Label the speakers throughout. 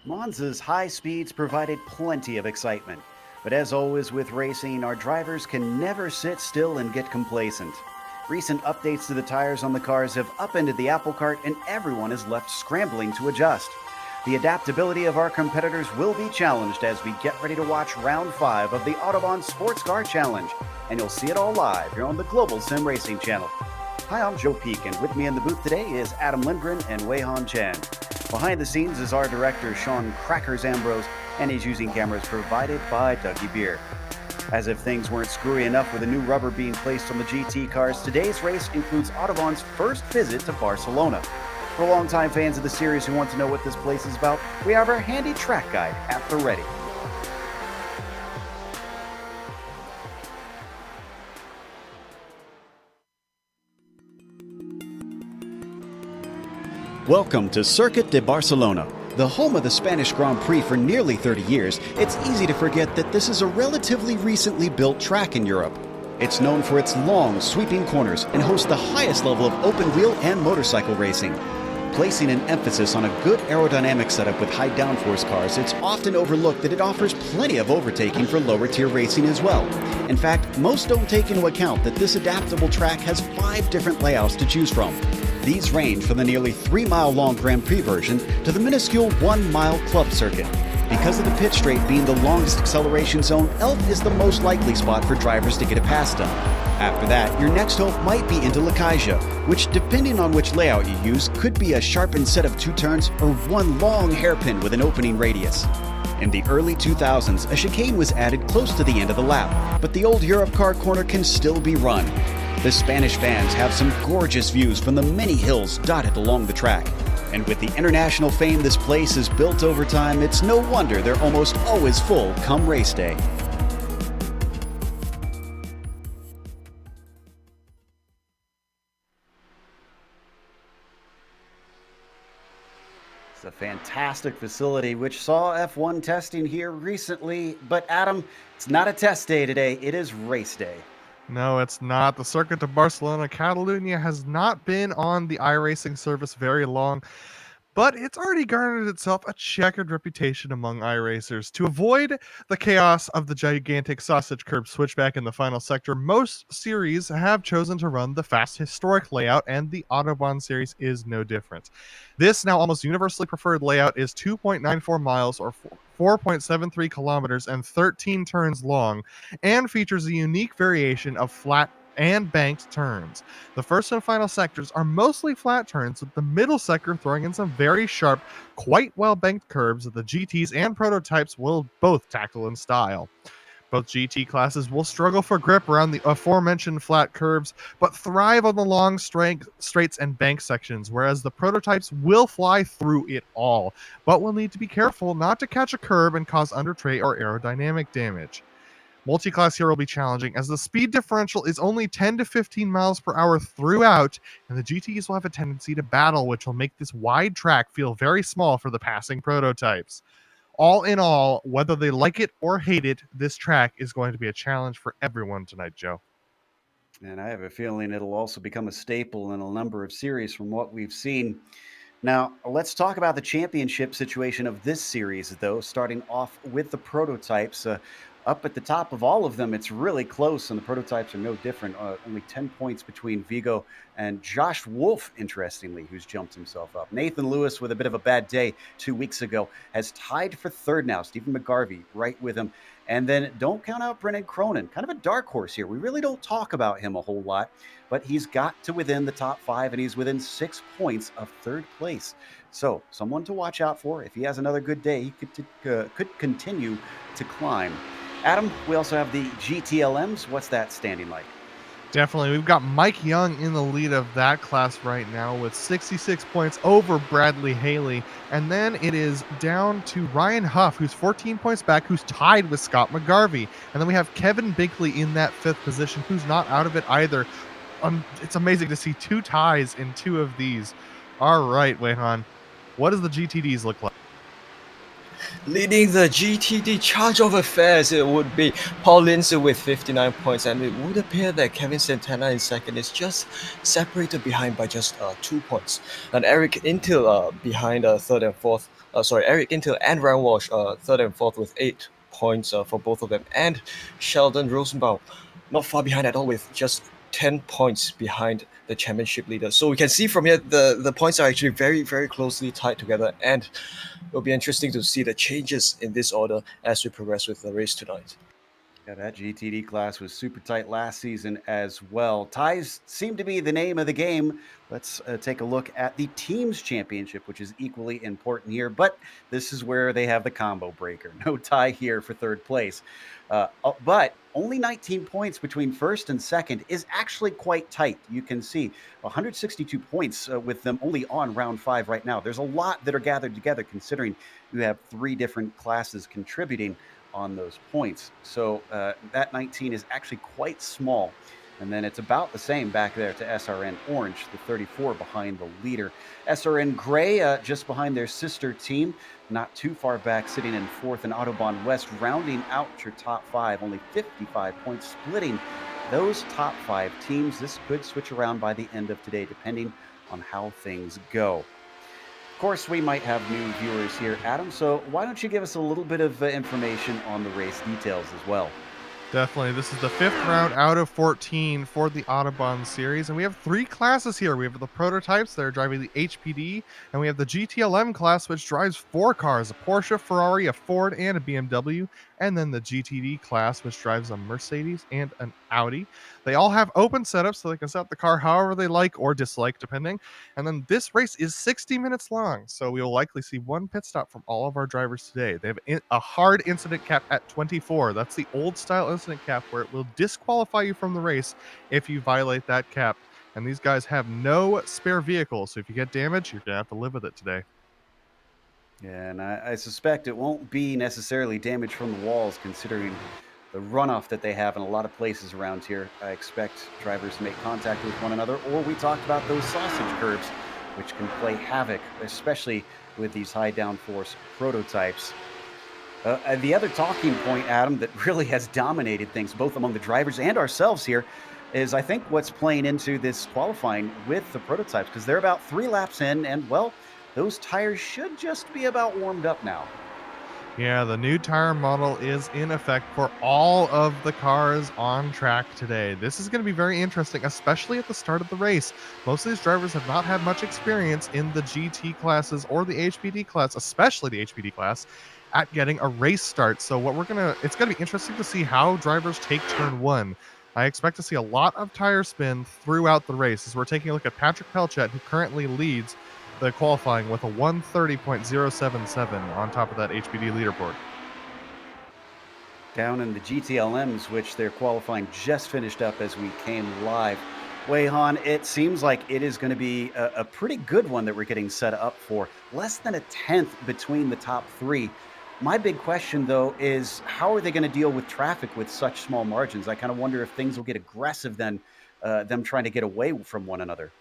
Speaker 1: Monza's high speeds provided plenty of excitement. But as always with racing, our drivers can never sit still and get complacent. Recent updates to the tires on the cars have upended the apple cart and everyone is left scrambling to adjust. The adaptability of our competitors will be challenged as we get ready to watch round 5 of the Autobahn Sportscar Challenge, and you'll see it all live here on the Global SimRacing Channel. Hi, I'm Joe Peak, and with me in the booth today is Adam Lindgren and Wei-Han Chen. Behind the scenes is our director, Sean Crackers Ambrose, and he's using cameras provided by Dougie Beer. As if things weren't screwy enough with a new rubber being placed on the GT cars, today's race includes Autobahn's first visit to Barcelona. For longtime fans of the series who want to know what this place is about, we have our handy track guide at the ready. Welcome to Circuit de Barcelona. The home of the Spanish Grand Prix for nearly 30 years, it's easy to forget that this is a relatively recently built track in Europe. It's known for its long, sweeping corners and hosts the highest level of open-wheel and motorcycle racing. Placing an emphasis on a good aerodynamic setup with high downforce cars, it's often overlooked that it offers plenty of overtaking for lower-tier racing as well. In fact, most don't take into account that this adaptable track has 5 different layouts to choose from. These range from the nearly 3-mile-long Grand Prix version to the minuscule 1-mile club circuit. Because of the pit straight being the longest acceleration zone, Elf is the most likely spot for drivers to get it past them. After that, your next hope might be into Lacaja, which, depending on which layout you use, could be a sharpened set of 2 turns or one long hairpin with an opening radius. In the early 2000s, a chicane was added close to the end of the lap, but the old Europe car corner can still be run. The Spanish fans have some gorgeous views from the many hills dotted along the track. And with the international fame this place has built over time, it's no wonder they're almost always full come race day. It's a fantastic facility which saw F1 testing here recently, but Adam, it's not a test day today, it is race day.
Speaker 2: No, it's not. The circuit to Barcelona-Catalunya has not been on the iRacing service very long, but it's already garnered itself a checkered reputation among iRacers. To avoid the chaos of the gigantic sausage curb switchback in the final sector, most series have chosen to run the fast historic layout, and the Autobahn series is no different. This now almost universally preferred layout is 2.94 miles or 4.73 kilometers and 13 turns long, and features a unique variation of flat and banked turns. The first and final sectors are mostly flat turns, with the middle sector throwing in some very sharp, quite well-banked curves that the GTs and prototypes will both tackle in style. Both GT classes will struggle for grip around the aforementioned flat curves, but thrive on the long straights and bank sections, whereas the prototypes will fly through it all, but will need to be careful not to catch a curb and cause undertray or aerodynamic damage. Multi-class here will be challenging, as the speed differential is only 10 to 15 miles per hour throughout, and the GTs will have a tendency to battle, which will make this wide track feel very small for the passing prototypes. All in all, whether they like it or hate it, this track is going to be a challenge for everyone tonight, Joe.
Speaker 1: And I have a feeling it'll also become a staple in a number of series from what we've seen. Now, let's talk about the championship situation of this series, though, starting off with the prototypes. Up at the top of all of them, it's really close, and the prototypes are no different. Only 10 points between Vigo and Josh Wolf, interestingly, who's jumped himself up. Nathan Lewis, with a bit of a bad day 2 weeks ago, has tied for third now. Stephen McGarvey right with him. And then don't count out Brennan Cronin, kind of a dark horse here. We really don't talk about him a whole lot, but he's got to within the top 5, and he's within 6 points of third place. So someone to watch out for. If he has another good day, he could continue to climb. Adam, we also have the GTLMs. What's that standing like?
Speaker 2: Definitely. We've got Mike Young in the lead of that class right now with 66 points over Bradley Haley. And then it is down to Ryan Huff, who's 14 points back, who's tied with Scott McGarvey. And then we have Kevin Binkley in that 5th position, who's not out of it either. It's amazing to see 2 ties in 2 of these. All right, Wei-Han, what does the GTDs look like?
Speaker 3: Leading the GTD charge of affairs, it would be Paul Lindsay with 59 points, and it would appear that Kevin Santana in second is just separated behind by just 2 points. And Eric Intil behind third and fourth Eric Intel and Ryan Walsh, third and fourth with 8 points for both of them, and Sheldon Rosenbaum not far behind at all with just 10 points behind the championship leader. So we can see from here the points are actually very, very closely tied together, and it'll be interesting to see the changes in this order as we progress with the race tonight.
Speaker 1: Yeah, that GTD class was super tight last season as well. Ties seem to be the name of the game. Let's take a look at the teams championship, which is equally important here. But this is where they have the combo breaker. No tie here for third place. But only 19 points between first and second is actually quite tight. You can see 162 points with them only on round 5 right now. There's a lot that are gathered together considering you have 3 different classes contributing on those points. So that 19 is actually quite small. And then it's about the same back there to SRN Orange, the 34 behind the leader. SRN Gray just behind their sister team, not too far back, sitting in fourth, and Autobahn West rounding out your top 5, only 55 points, splitting those top 5 teams. This could switch around by the end of today, depending on how things go. Of course, we might have new viewers here, Adam, so why don't you give us a little bit of information on the race details as well?
Speaker 2: Definitely. This is the 5th round out of 14 for the Autobahn series. And we have 3 classes here. We have the prototypes that are driving the HPD, and we have the GTLM class, which drives 4 cars, a Porsche, Ferrari, a Ford, and a BMW. And then the GTD class, which drives a Mercedes and an Audi. They all have open setups, so they can set up the car however they like or dislike, depending. And then this race is 60 minutes long, so we will likely see 1 pit stop from all of our drivers today. They have a hard incident cap at 24. That's the old style incident cap where it will disqualify you from the race if you violate that cap. And these guys have no spare vehicles, so if you get damaged, you're going to have to live with it today.
Speaker 1: Yeah, and I suspect it won't be necessarily damage from the walls, considering the runoff that they have in a lot of places around here. I expect drivers to make contact with one another, or we talked about those sausage curbs, which can play havoc, especially with these high downforce prototypes. The other talking point, Adam, that really has dominated things, both among the drivers and ourselves here, is I think what's playing into this qualifying with the prototypes, because they're about 3 laps in, and, well, those tires should just be about warmed up now.
Speaker 2: Yeah, the new tire model is in effect for all of the cars on track today. This is going to be very interesting, especially at the start of the race. Most of these drivers have not had much experience in the GT classes or the HPD class, especially the HPD class, at getting a race start. So it's going to be interesting to see how drivers take turn 1. I expect to see a lot of tire spin throughout the race as we're taking a look at Patrick Pelchat, who currently leads the qualifying with a 130.077 on top of that HPD leaderboard.
Speaker 1: Down in the GTLMs, which their qualifying just finished up as we came live. Wei-Han, it seems like it is going to be a pretty good one that we're getting set up for. Less than a tenth between the top 3. My big question, though, is how are they going to deal with traffic with such small margins? I kind of wonder if things will get aggressive then, them trying to get away from one another.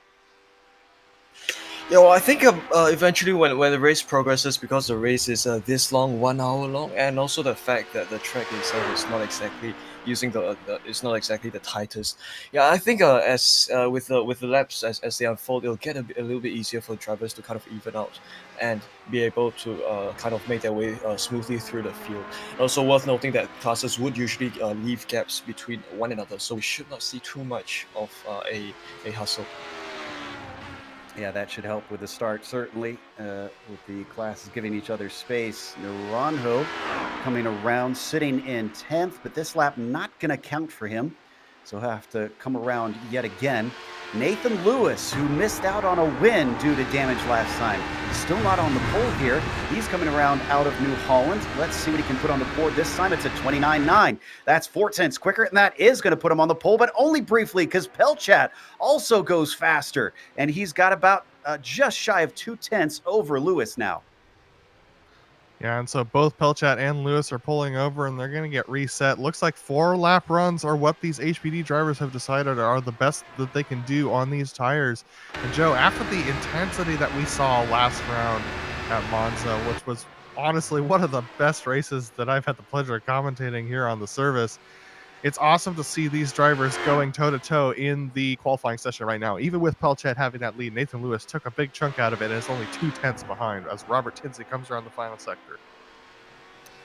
Speaker 3: Yeah, well, I think eventually when the race progresses, because the race is this long, 1 hour long, and also the fact that the track itself is not exactly it's not exactly the tightest. Yeah, I think as with the laps as they unfold, it'll get a little bit easier for drivers to kind of even out and be able to kind of make their way smoothly through the field. Also worth noting that classes would usually leave gaps between one another, so we should not see too much of a hustle.
Speaker 1: Yeah, that should help with the start, certainly, with the classes giving each other space. Naranjo coming around, sitting in 10th, but this lap not going to count for him, so he'll have to come around yet again. Nathan Lewis, who missed out on a win due to damage last time, still not on the pole here. He's coming around out of New Holland. Let's see what he can put on the board. This time it's a 29.9. That's 4 tenths quicker, and that is going to put him on the pole, but only briefly, because Pelchat also goes faster, and he's got about just shy of 2 tenths over Lewis now.
Speaker 2: Yeah, and so both Pelchat and Lewis are pulling over, and they're going to get reset. Looks like 4 lap runs are what these HPD drivers have decided are the best that they can do on these tires. And Joe, after the intensity that we saw last round at Monza, which was honestly one of the best races that I've had the pleasure of commentating here on the service, it's awesome to see these drivers going toe-to-toe in the qualifying session right now. Even with Pelchet having that lead, Nathan Lewis took a big chunk out of it and is only 2/10 behind as Robert Tinsey comes around the final sector.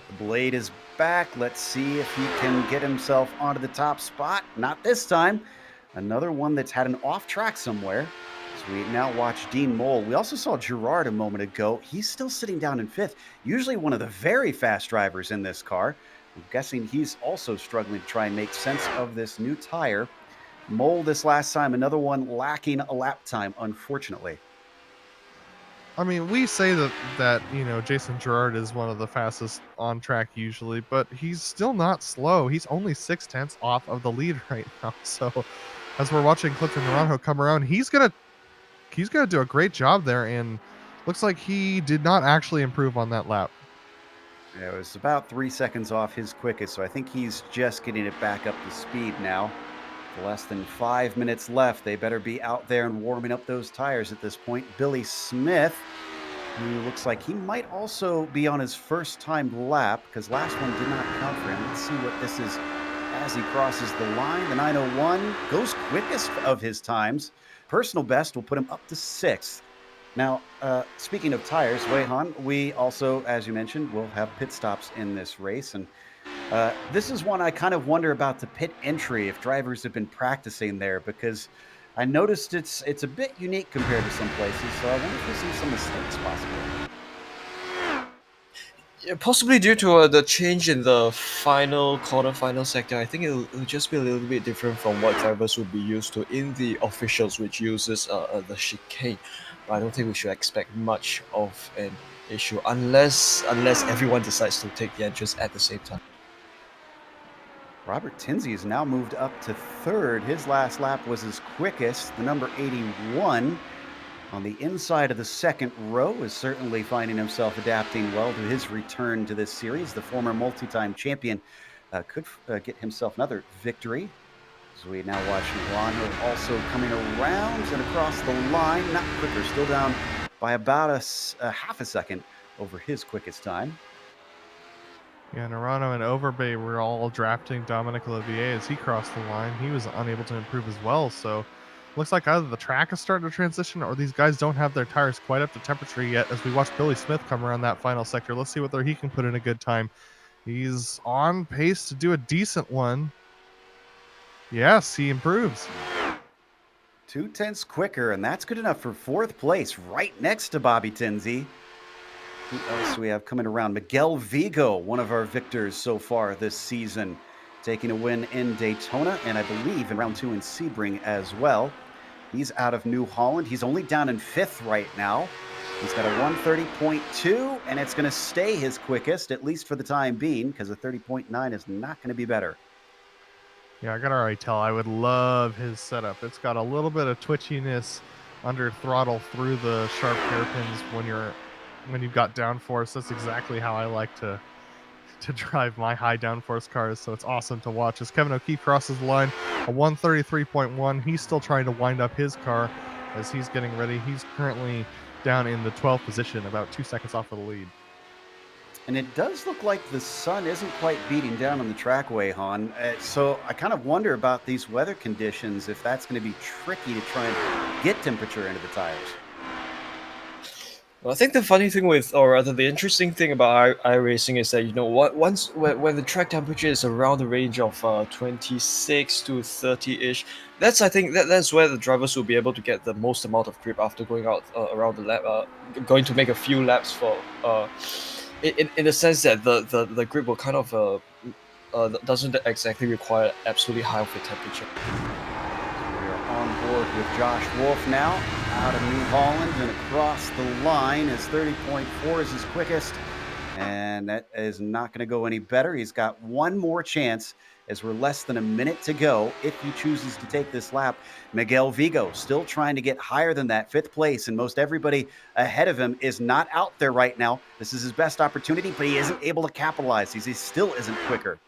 Speaker 1: The Blade is back. Let's see if he can get himself onto the top spot. Not this time. Another one that's had an off track somewhere. So we now watch Dean Mole. We also saw Gerard a moment ago. He's still sitting down in fifth, usually one of the very fast drivers in this car. I'm guessing he's also struggling to try and make sense of this new tire. Mole this last time, another one lacking a lap time, unfortunately.
Speaker 2: I mean, we say that Jason Gerard is one of the fastest on track usually, but he's still not slow. He's only 6/10 off of the lead right now. So as we're watching Clifton Naranjo come around, he's gonna do a great job there, and looks like he did not actually improve on that lap.
Speaker 1: Yeah, it was about 3 seconds off his quickest, so I think he's just getting it back up to speed now. Less than 5 minutes left. They better be out there and warming up those tires at this point. Billy Smith, who looks like he might also be on his first time lap because last one did not count for him. Let's see what this is as he crosses the line. The 901 goes quickest of his times. Personal best will put him up to sixth. Now, speaking of tires, Weihan, we also, as you mentioned, will have pit stops in this race. And this is one I kind of wonder about the pit entry, if drivers have been practicing there, because I noticed it's a bit unique compared to some places. So I wonder if we see some mistakes possibly.
Speaker 3: Yeah, possibly due to the change in the quarter-final sector. I think it'll just be a little bit different from what drivers would be used to in the officials, which uses the chicane. But I don't think we should expect much of an issue unless everyone decides to take the entrance at the same time.
Speaker 1: Robert Tinsey has now moved up to third. His last lap was his quickest. The number 81 on the inside of the second row is certainly finding himself adapting well to his return to this series. The former multi-time champion could get himself another victory. So we now watch Milano also coming around and across the line. Not quicker, still down by about a half a second over his quickest time.
Speaker 2: Yeah, Naranjo and Overbay were all drafting Dominic Olivier as he crossed the line. He was unable to improve as well, so looks like either the track is starting to transition or these guys don't have their tires quite up to temperature yet as we watch Billy Smith come around that final sector. Let's see whether he can put in a good time. He's on pace to do a decent one. Yes, he improves.
Speaker 1: 2/10 quicker, and that's good enough for fourth place, right next to Bobby Tinsey. Who else do we have coming around? Miguel Vigo, one of our victors so far this season, taking a win in Daytona and I believe in round 2 in Sebring as well. He's out of New Holland. He's only down in fifth right now. He's got a 1:30.2, and it's going to stay his quickest, at least for the time being, because a 30.9 is not going to be better.
Speaker 2: Yeah, I got to already tell. I would love his setup. It's got a little bit of twitchiness under throttle through the sharp hairpins when you've got downforce. That's exactly how I like to drive my high downforce cars. So it's awesome to watch as Kevin O'Keefe crosses the line, a 1:33.1. He's still trying to wind up his car as he's getting ready. He's currently down in the 12th position, about 2 seconds off of the lead.
Speaker 1: And it does look like the sun isn't quite beating down on the trackway, Han. So I kind of wonder about these weather conditions, if that's going to be tricky to try and get temperature into the tires.
Speaker 3: Well, I think the funny thing or rather the interesting thing about iRacing is that when the track temperature is around the range of 26 to 30-ish, I think that's where the drivers will be able to get the most amount of grip after going out around the lap, going to make a few laps for. In the sense that the grip will kind of doesn't exactly require absolutely high of a temperature.
Speaker 1: We are on board with Josh Wolf now, out of New Holland and across the line. His 30.4 is his quickest, and that is not going to go any better. He's got one more chance as we're less than a minute to go if he chooses to take this lap. Miguel Vigo still trying to get higher than that, fifth place, and most everybody ahead of him is not out there right now. This is his best opportunity, but he isn't able to capitalize. He still isn't quicker.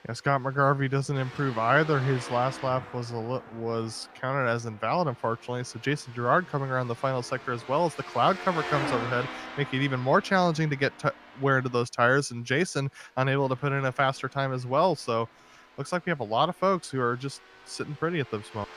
Speaker 2: Yeah, Scott McGarvey doesn't improve either. His last lap was counted as invalid, unfortunately. So Jason Gerard coming around the final sector as well as the cloud cover comes overhead, making it even more challenging to get wear into those tires. And Jason unable to put in a faster time as well. So looks like we have a lot of folks who are just sitting pretty at this moment.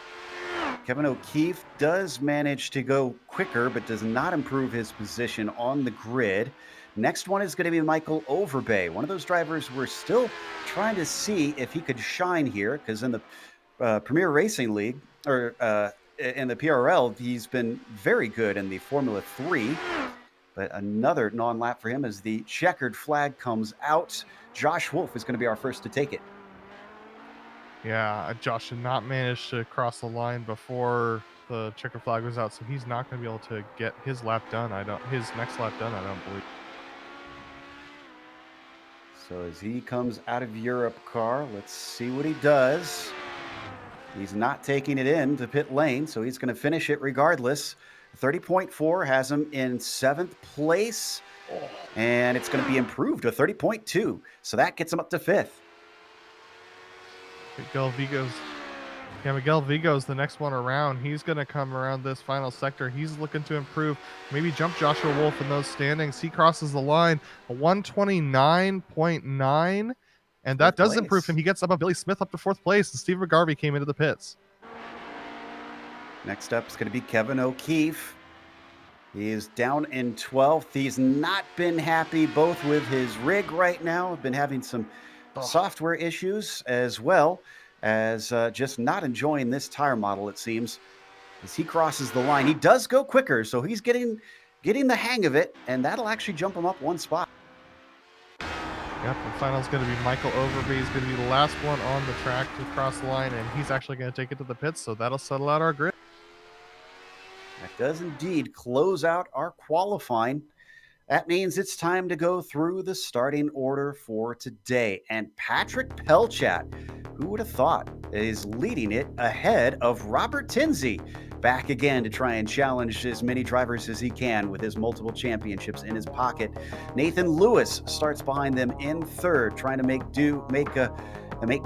Speaker 1: Kevin O'Keefe does manage to go quicker, but does not improve his position on the grid. Next one is going to be Michael Overbay, one of those drivers we're still trying to see if he could shine here, because in the Premier Racing League, or in the PRL, he's been very good in the Formula 3. But another non-lap for him as the checkered flag comes out. Josh Wolf is going to be our first to take it.
Speaker 2: Yeah, Josh did not manage to cross the line before the checker flag was out, so he's not going to be able to get his lap done. His next lap done, I don't believe.
Speaker 1: So as he comes out of Europe car, let's see what he does. He's not taking it in to pit lane, so he's going to finish it regardless. 30.4 has him in 7th place, and it's going to be improved to 30.2. So that gets him up to 5th.
Speaker 2: Miguel Vigo's the next one around. He's going to come around this final sector. He's looking to improve, maybe jump Joshua Wolf in those standings. He crosses the line, a 129.9, and that does improve him. He gets above Billy Smith up to 4th place, and Steve McGarvey came into the pits.
Speaker 1: Next up is going to be Kevin O'Keefe. He is down in 12th. He's not been happy both with his rig right now. Been having some software issues as well as just not enjoying this tire model, it seems. As he crosses the line, he does go quicker, so he's getting the hang of it, and that'll actually jump him up one spot.
Speaker 2: Yep, the final's going to be Michael Overby. He's going to be the last one on the track to cross the line, and he's actually going to take it to the pits, so that'll settle out our grid.
Speaker 1: That does indeed close out our qualifying. That means it's time to go through the starting order for today. And Patrick Pelchat, who would have thought, is leading it ahead of Robert Tinsey. Back again to try and challenge as many drivers as he can with his multiple championships in his pocket. Nathan Lewis starts behind them in 3rd, trying to make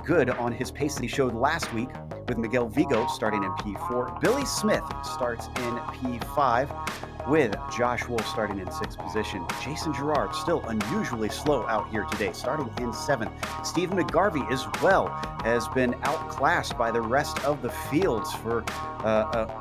Speaker 1: good on his pace that he showed last week, with Miguel Vigo starting in P4. Billy Smith starts in P5, with Josh Wolf starting in 6th position. Jason Girard still unusually slow out here today, starting in 7th. Steve McGarvey as well has been outclassed by the rest of the fields for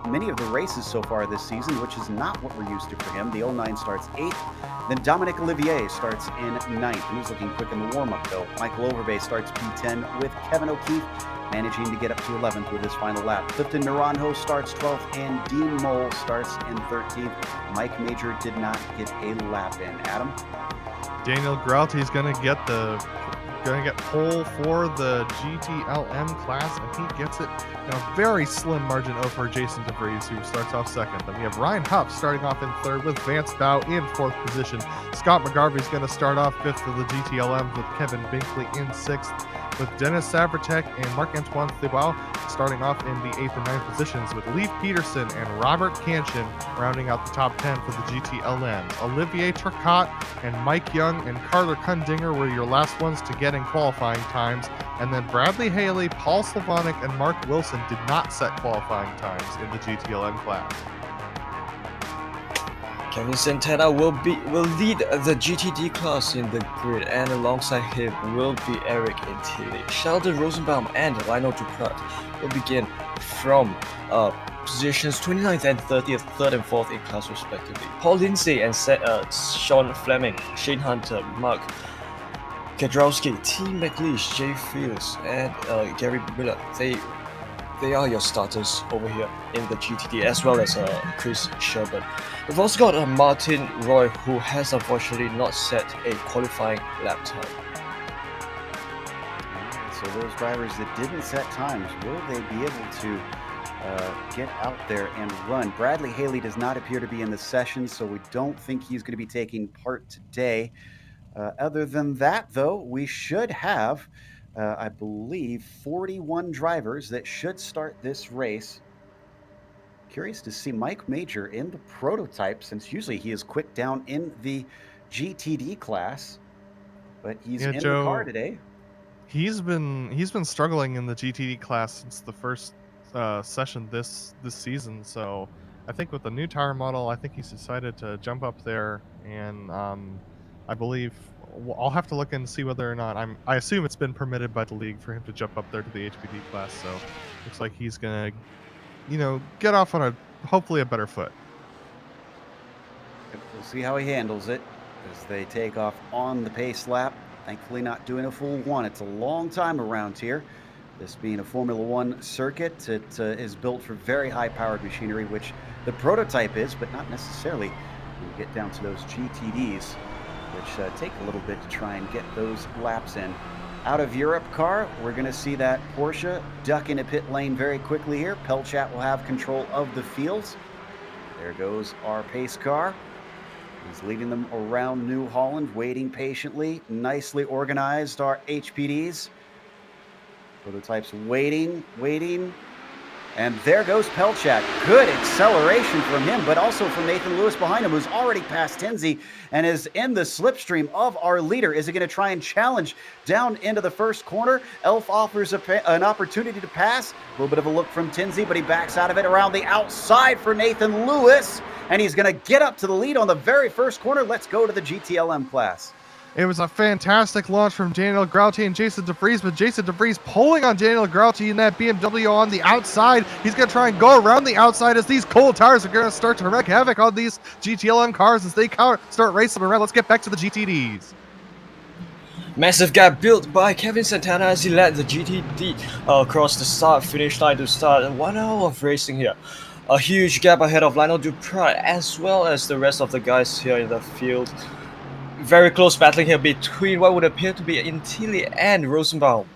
Speaker 1: many of the races so far this season, which is not what we're used to for him. The 09 starts 8th. Then Dominic Olivier starts in 9th. He's looking quick in the warm-up, though. Michael Overbay starts P10, with Kevin O'Keefe managing to get up to 11th with his final lap. Clifton Naranjo starts 12th, and Dean Mole starts in 13th. Mike Major did not get a lap in. Adam?
Speaker 2: Daniel Gralty is going to get pole for the GTLM class, and he gets it in a very slim margin over Jason DeVries, who starts off 2nd. Then we have Ryan Huff starting off in 3rd, with Vance Bow in 4th position. Scott McGarvey is going to start off 5th for the GTLM, with Kevin Binkley in 6th, with Dennis Sabratek and Marc-Antoine Thibault starting off in the 8th and 9th positions, with Leif Peterson and Robert Kanchin rounding out the top 10 for the GTLMs. Olivier Turcotte and Mike Young and Carter Kundinger were your last ones to get in qualifying times, and then Bradley Haley, Paul Slavonic, and Mark Wilson did not set qualifying times in the GTLM class.
Speaker 3: Kevin Santana will lead the GTD class in the grid, and alongside him will be Eric Intilli. Sheldon Rosenbaum and Lionel Duprat will begin from positions 29th and 30th, 3rd and 4th in class respectively. Paul Lindsay and Sean Fleming, Shane Hunter, Mark Kedrowski, T. McLeish, Jay Fields, and Gary Miller, they are your starters over here in the GTD, as well as Chris Sherburn. We've also got Martin Roy, who has unfortunately not set a qualifying lap time.
Speaker 1: So those drivers that didn't set times, will they be able to get out there and run? Bradley Haley does not appear to be in the session, so we don't think he's going to be taking part today. Other than that, though, we should have, I believe, 41 drivers that should start this race. Curious to see Mike Major in the prototype, since usually he is quick down in the GTD class, but he's in the car today.
Speaker 2: He's been struggling in the GTD class since the first session this season. So I think with the new tire model, I think he's decided to jump up there and I believe I'll have to look and see whether or not I assume it's been permitted by the league for him to jump up there to the HPD class. So looks like he's gonna, get off on hopefully a better foot.
Speaker 1: We'll see how he handles it as they take off on the pace lap. Thankfully not doing a full one. It's a long time around here. This being a Formula One circuit, it is built for very high-powered machinery, which the prototype is, but not necessarily when you get down to those GTDs, which take a little bit to try and get those laps in. Out of Europe car, we're going to see that Porsche duck into pit lane very quickly here. Pelchat will have control of the fields. There goes our pace car. He's leading them around New Holland, waiting patiently. Nicely organized, our HPDs. Prototypes waiting. And there goes Pelchat. Good acceleration from him, but also from Nathan Lewis behind him, who's already passed Tinsey and is in the slipstream of our leader. Is he going to try and challenge down into the first corner? Elf offers an opportunity to pass. A little bit of a look from Tinsey, but he backs out of it around the outside for Nathan Lewis. And he's going to get up to the lead on the very first corner. Let's go to the GTLM class.
Speaker 2: It was a fantastic launch from Daniel Grouty and Jason DeVries, but Jason DeVries pulling on Daniel Grouty in that BMW on the outside. He's going to try and go around the outside as these cold tires are going to start to wreak havoc on these GTLM cars as they start racing around. Let's get back to the GTDs.
Speaker 3: Massive gap built by Kevin Santana as he led the GTD across the start-finish line to start 1 hour of racing here. A huge gap ahead of Lionel Duprat as well as the rest of the guys here in the field. Very close battling here between what would appear to be Intilli and Rosenbaum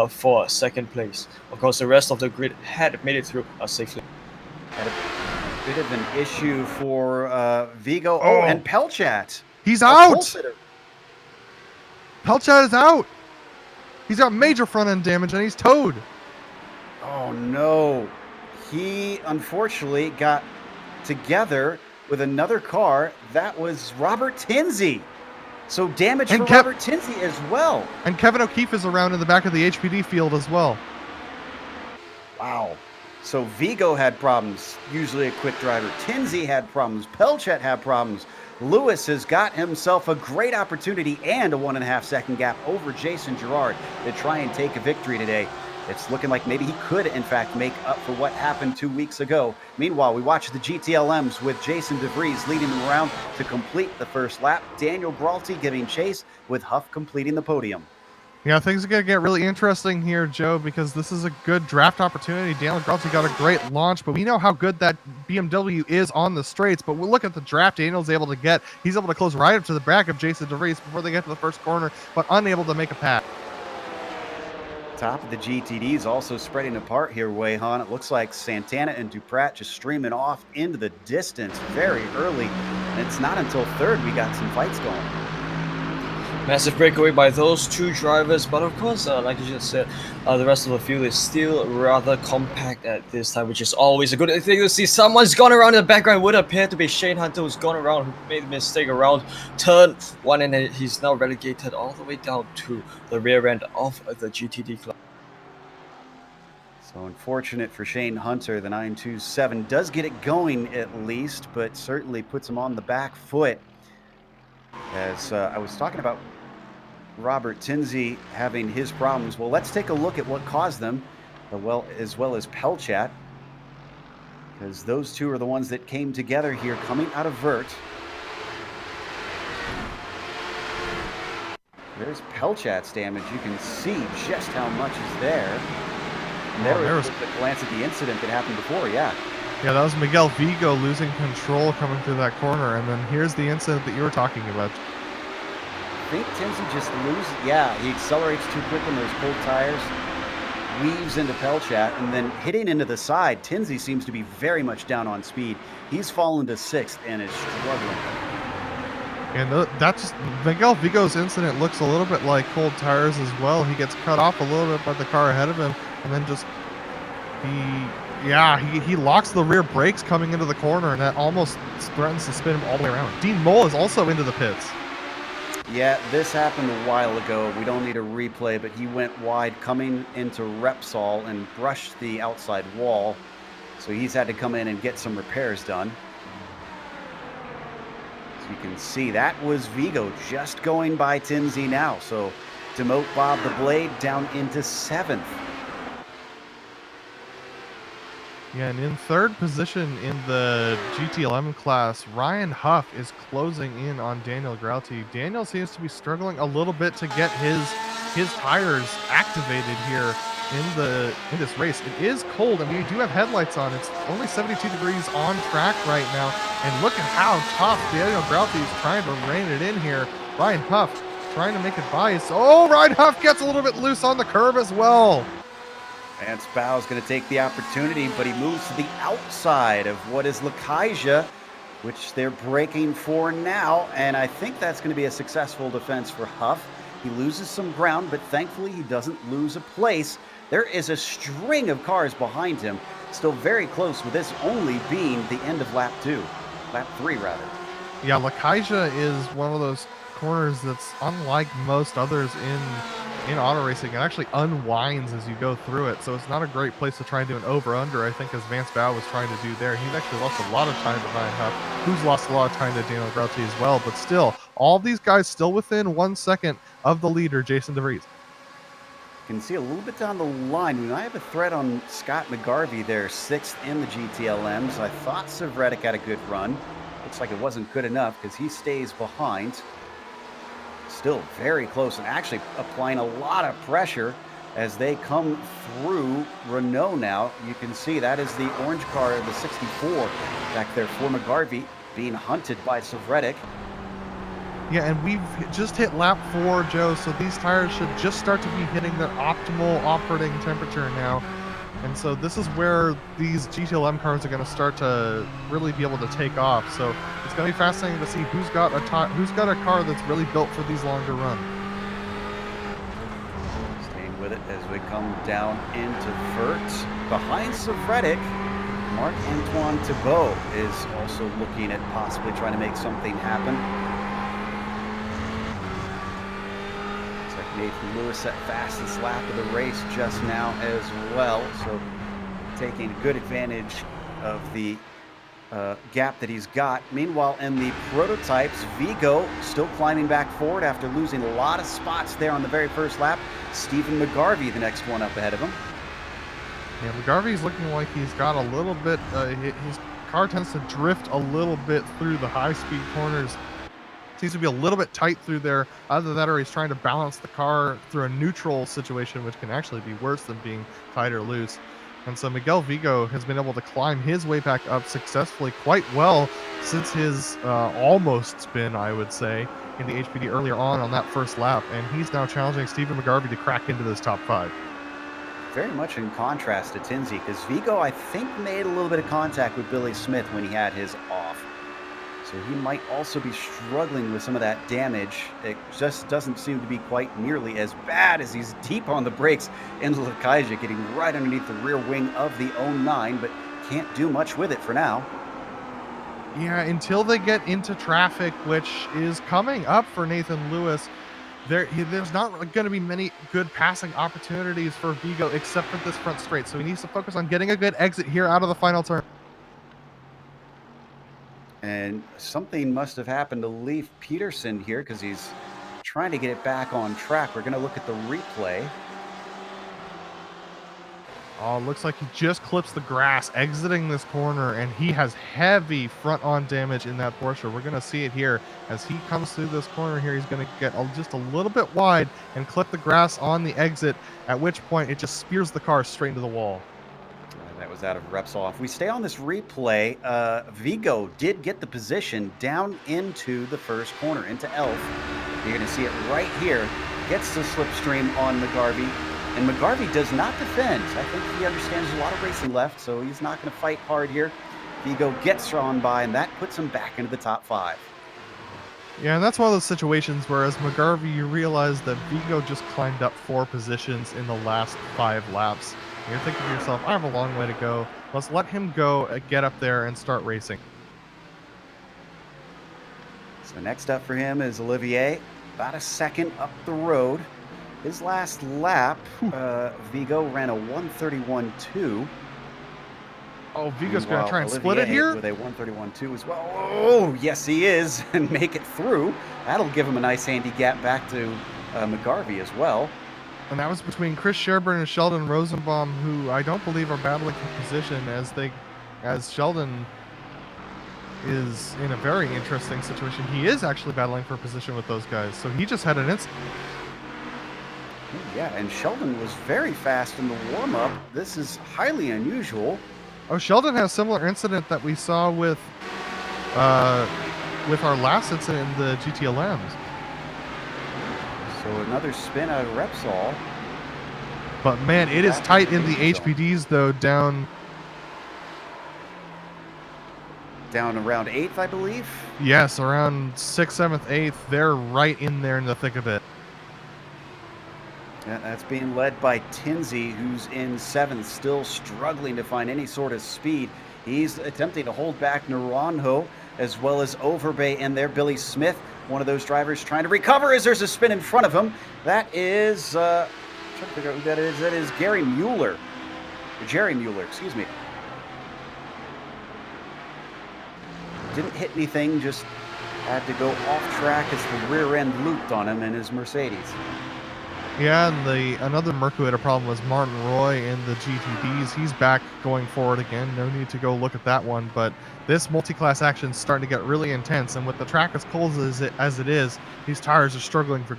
Speaker 3: for second place. Of course, the rest of the grid had made it through safely.
Speaker 1: Had a bit of an issue for Vigo. Oh, and Pelchat.
Speaker 2: He's out! Pelchat is out! He's got major front end damage and he's towed.
Speaker 1: Oh no. He unfortunately got together with another car. That was Robert Tinsey. So damage for Robert Tinsey as well.
Speaker 2: And Kevin O'Keefe is around in the back of the HPD field as well.
Speaker 1: Wow. So Vigo had problems, usually a quick driver. Tinsey had problems. Pelchat had problems. Lewis has got himself a great opportunity and a 1.5 second gap over Jason Girard to try and take a victory today. It's looking like maybe he could, in fact, make up for what happened 2 weeks ago. Meanwhile, we watch the GTLMs with Jason DeVries leading them around to complete the first lap. Daniel Grouty giving chase with Huff completing the podium.
Speaker 2: Yeah, things are going to get really interesting here, Joe, because this is a good draft opportunity. Daniel Grouty got a great launch, but we know how good that BMW is on the straights. But we'll look at the draft Daniel's able to get. He's able to close right up to the back of Jason DeVries before they get to the first corner, but unable to make a pass.
Speaker 1: Top of the GTDs also spreading apart here, Wayhan. It looks like Santana and Duprat just streaming off into the distance very early. And it's not until third we got some fights going.
Speaker 3: Massive breakaway by those two drivers, but of course, like you just said, the rest of the field is still rather compact at this time, which is always a good thing to see. Someone's gone around in the background. Would appear to be Shane Hunter, who's gone around, who made a mistake around turn 1, and he's now relegated all the way down to the rear end of the GTD club.
Speaker 1: So unfortunate for Shane Hunter. The 927 does get it going at least, but certainly puts him on the back foot. As I was talking about Robert Tinsey having his problems. Well, let's take a look at what caused them, as well as Pelchat, because those two are the ones that came together here coming out of Vert. There's Pelchat's damage. You can see just how much is there. And there was a glance at the incident that happened before, yeah.
Speaker 2: Yeah, that was Miguel Vigo losing control coming through that corner, and then here's the incident that you were talking about.
Speaker 1: I think Tinsey just loses. Yeah, he accelerates too quick on those cold tires, weaves into Pelchat, and then hitting into the side. Tinsey seems to be very much down on speed. He's fallen to 6th and is struggling.
Speaker 2: And that's Miguel Vigo's incident looks a little bit like cold tires as well. He gets cut off a little bit by the car ahead of him, and then just he locks the rear brakes coming into the corner, and that almost threatens to spin him all the way around. Dean Moll is also into the pits.
Speaker 1: Yeah, this happened a while ago. We don't need a replay, but he went wide coming into Repsol and brushed the outside wall. So he's had to come in and get some repairs done. So you can see, that was Vigo just going by Tinsley now. So demote Bob the Blade down into 7th.
Speaker 2: Yeah, and in 3rd position in the GT11 class, Ryan Huff is closing in on Daniel Grauti. Daniel seems to be struggling a little bit to get his tires activated here in this race. It is cold, and we do have headlights on. It's only 72 degrees on track right now, and look at how tough Daniel Grauti is trying to rein it in here. Ryan Huff trying to make it by. Ryan Huff gets a little bit loose on the curb as well.
Speaker 1: Vance Bau's going to take the opportunity, but he moves to the outside of what is Lakaija, which they're braking for now, and I think that's going to be a successful defense for Huff. He loses some ground, but thankfully he doesn't lose a place. There is a string of cars behind him, still very close, with this only being the end of lap 3 rather.
Speaker 2: Yeah, Lakaija is one of those corners that's unlike most others in auto racing. It actually unwinds as you go through it, so it's not a great place to try and do an over-under, I think, as Vance Bau was trying to do there. He's actually lost a lot of time to Ryan Huff, who's lost a lot of time to Daniel Grauti as well, but still, all these guys still within 1 second of the leader, Jason DeVries.
Speaker 1: You can see a little bit down the line. We might have a threat on Scott McGarvey there, 6th in the GTLMs. I thought Savretic had a good run. Looks like it wasn't good enough because he stays behind. Still very close and actually applying a lot of pressure as they come through Renault now. You can see that is the orange car, the 64 back there for McGarvey, being hunted by Savretic.
Speaker 2: Yeah, and we've just hit lap 4, Joe, so these tires should just start to be hitting their optimal operating temperature now. And so this is where these GTLM cars are going to start to really be able to take off. So it's going to be fascinating to see who's got a car that's really built for these longer runs.
Speaker 1: Staying with it as we come down into Vert. Behind Savretic, Marc-Antoine Thibault is also looking at possibly trying to make something happen. Nathan Lewis set fastest lap of the race just now as well, so taking good advantage of the gap that he's got. Meanwhile, in the prototypes, Vigo still climbing back forward after losing a lot of spots there on the very first lap. Stephen McGarvey, the next one up ahead of him.
Speaker 2: Yeah, McGarvey's looking like he's got a little bit, his car tends to drift a little bit through the high-speed corners. Seems to be a little bit tight through there. Either that or he's trying to balance the car through a neutral situation, which can actually be worse than being tight or loose. And so Miguel Vigo has been able to climb his way back up successfully quite well since his almost spin, I would say, in the HPD earlier on that first lap. And he's now challenging Stephen McGarvey to crack into this top 5.
Speaker 1: Very much in contrast to Tinsley, because Vigo, I think, made a little bit of contact with Billy Smith when he had his off. So he might also be struggling with some of that damage. It just doesn't seem to be quite nearly as bad as he's deep on the brakes into Lakaija, getting right underneath the rear wing of the 09, but can't do much with it for now.
Speaker 2: Yeah, until they get into traffic, which is coming up for Nathan Lewis, there's not going to be many good passing opportunities for Vigo except for this front straight. So he needs to focus on getting a good exit here out of the final turn.
Speaker 1: And something must have happened to Leif Peterson here because he's trying to get it back on track. We're going to look at the replay.
Speaker 2: Oh, looks like he just clips the grass exiting this corner, and he has heavy front-on damage in that Porsche. We're going to see it here as he comes through this corner here. He's going to get just a little bit wide and clip the grass on the exit, at which point it just spears the car straight into the wall.
Speaker 1: That was out of Repsol. If we stay on this replay, Vigo did get the position down into the first corner, into Elf. You're going to see it right here. Gets the slipstream on McGarvey, and McGarvey does not defend. I think he understands there's a lot of racing left, so he's not going to fight hard here. Vigo gets drawn by, and that puts him back into the top 5.
Speaker 2: Yeah, and that's one of those situations where as McGarvey, you realize that Vigo just climbed up 4 positions in the last 5 laps. You're thinking to yourself, I have a long way to go. Let's let him go, get up there, and start racing.
Speaker 1: So next up for him is Olivier, about a second up the road. His last lap, Vigo ran a 1:31.2.
Speaker 2: Oh, Vigo's going
Speaker 1: Meanwhile,
Speaker 2: to try and split it
Speaker 1: Olivier
Speaker 2: here.
Speaker 1: with a 131.2 as well. Oh, yes, he is, and make it through. That'll give him a nice handy gap back to McGarvey as well.
Speaker 2: And that was between Chris Sherburne and Sheldon Rosenbaum, who I don't believe are battling for position as Sheldon is in a very interesting situation. He is actually battling for position with those guys, so he just had an instant.
Speaker 1: Yeah, and Sheldon was very fast in the warm-up. This is highly unusual.
Speaker 2: Oh, Sheldon has a similar incident that we saw with our last incident in the GTLMs.
Speaker 1: So another spin out of Repsol.
Speaker 2: But man, it is tight in the HPDs though, down
Speaker 1: around 8th, I believe.
Speaker 2: Yes, around 6th, 7th, 8th. They're right in there in the thick of it.
Speaker 1: Yeah, that's being led by Tinsey, who's in 7th, still struggling to find any sort of speed. He's attempting to hold back Naranjo as well as Overbay and there. Billy Smith, one of those drivers, trying to recover as there's a spin in front of him. That is, trying to figure out who that is. That is Jerry Mueller, excuse me. Didn't hit anything, just had to go off track as the rear end looped on him in his Mercedes.
Speaker 2: Yeah, and another Merc who had a problem was Martin Roy in the GTDs. He's back going forward again. No need to go look at that one, but this multi-class action is starting to get really intense, and with the track as cold as it is, these tires are struggling for...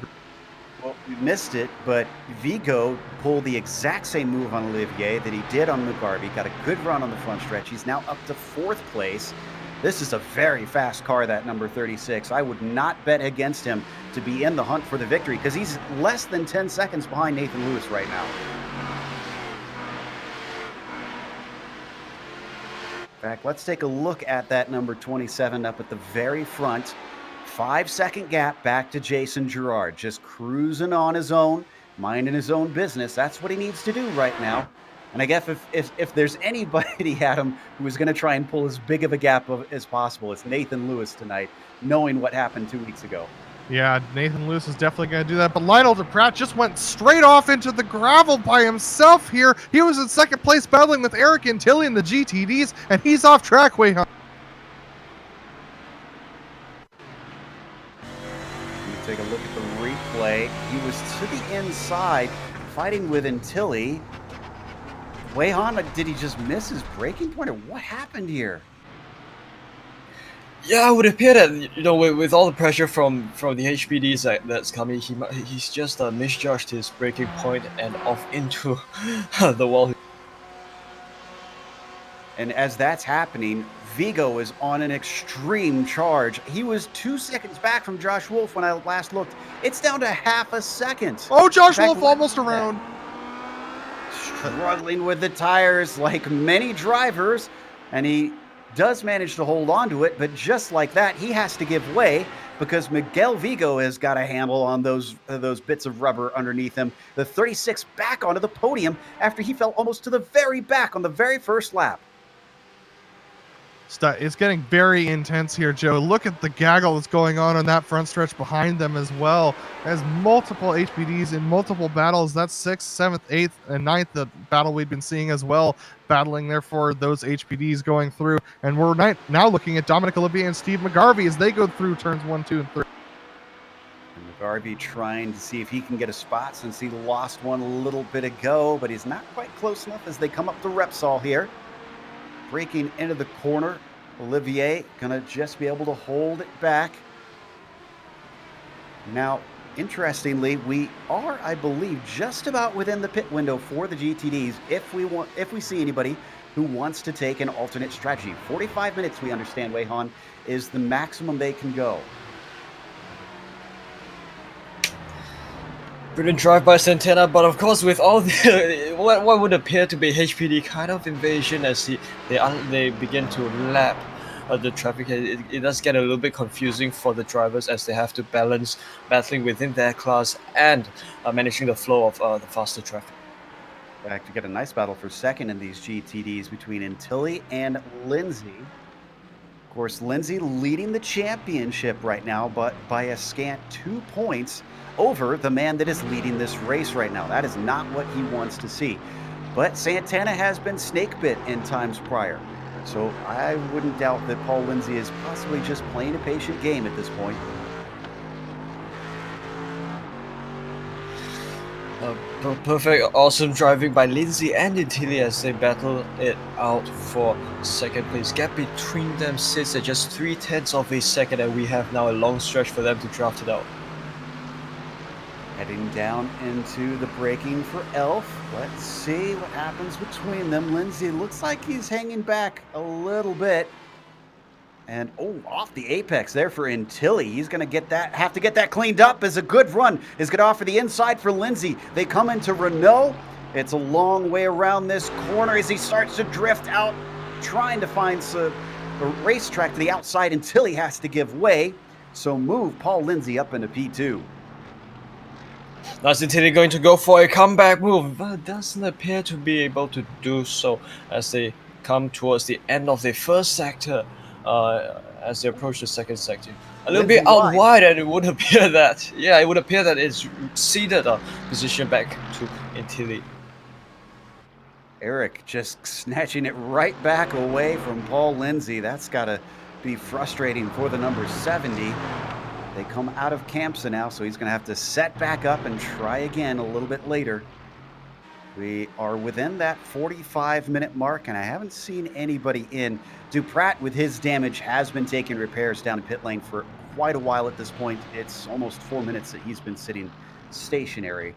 Speaker 1: Well, we missed it, but Vigo pulled the exact same move on Olivier that he did on McGarvey. Got a good run on the front stretch. He's now up to 4th place. This is a very fast car, that number 36. I would not bet against him to be in the hunt for the victory because he's less than 10 seconds behind Nathan Lewis right now. In fact, let's take a look at that number 27 up at the very front. 5-second gap back to Jason Girard, just cruising on his own, minding his own business. That's what he needs to do right now. And I guess if there's anybody, Adam, who is going to try and pull as big of a gap as possible, it's Nathan Lewis tonight, knowing what happened 2 weeks ago.
Speaker 2: Yeah, Nathan Lewis is definitely going to do that. But Lionel DePratt just went straight off into the gravel by himself here. He was in 2nd place battling with Eric Antilli in the GTDs, and he's off track way high.
Speaker 1: Take a look at the replay. He was to the inside, fighting with Antilli. Wei-Han, did he just miss his braking point, or what happened here?
Speaker 3: Yeah, it would appear that, you know, with all the pressure from the HPDs that's coming, he's just misjudged his braking point and off into the wall.
Speaker 1: And as that's happening, Vigo is on an extreme charge. He was 2 seconds back from Josh Wolf when I last looked. It's down to half a second.
Speaker 2: Oh, Josh Wolf almost around.
Speaker 1: Struggling with the tires like many drivers, and he does manage to hold on to it, but just like that, he has to give way because Miguel Vigo has got a handle on those bits of rubber underneath him. The 36 back onto the podium after he fell almost to the very back on the very first lap.
Speaker 2: It's getting very intense here, Joe. Look at the gaggle that's going on that front stretch behind them as well. As multiple HPDs in multiple battles. That's 6th, 7th, 8th, and 9th, the battle we've been seeing as well, battling there for those HPDs going through. And we're now looking at Dominic Olivier and Steve McGarvey as they go through turns 1, 2, and 3.
Speaker 1: And McGarvey trying to see if he can get a spot since he lost one a little bit ago, but he's not quite close enough as they come up to Repsol here. Breaking into the corner, Olivier gonna just be able to hold it back. Now, interestingly, we are, I believe, just about within the pit window for the GTDs if we see anybody who wants to take an alternate strategy. 45 minutes, we understand, Wei-Han, is the maximum they can go.
Speaker 3: Brilliant drive by Santana, but of course with all the what would appear to be HPD kind of invasion as they begin to lap the traffic, it does get a little bit confusing for the drivers as they have to balance battling within their class and managing the flow of the faster traffic.
Speaker 1: Back to get a nice battle for second in these GTDs between Antilli and Lindsay. Of course, Lindsay leading the championship right now, but by a scant 2 points over the man that is leading this race right now. That is not what he wants to see. But Santana has been snake bit in times prior. So I wouldn't doubt that Paul Lindsay is possibly just playing a patient game at this point.
Speaker 3: Perfect, awesome driving by Lindsay and Tilly as they battle it out for second place. Gap between them sits at just 0.3 of a second, and we have now a long stretch for them to draft it out.
Speaker 1: Heading down into the braking for Elf. Let's see what happens between them. Lindsay looks like he's hanging back a little bit. And off the apex there for Intilli. He's going to have to get that cleaned up as a good run is going to offer the inside for Lindsay. They come into Renault. It's a long way around this corner as he starts to drift out, trying to find a racetrack to the outside. Intilli has to give way. So move Paul Lindsay up into P2.
Speaker 3: Now Intilli going to go for a comeback move, but doesn't appear to be able to do so as they come towards the end of the first sector. As they approach the second sector, a little bit out wide, and it would appear that it's ceded a position back to Intilli.
Speaker 1: Eric just snatching it right back away from Paul Lindsay. That's got to be frustrating for the number 70. They come out of Campsa now, so he's going to have to set back up and try again a little bit later. We are within that 45-minute mark, and I haven't seen anybody in. Duprat, with his damage, has been taking repairs down in pit lane for quite a while at this point. It's almost 4 minutes that he's been sitting stationary.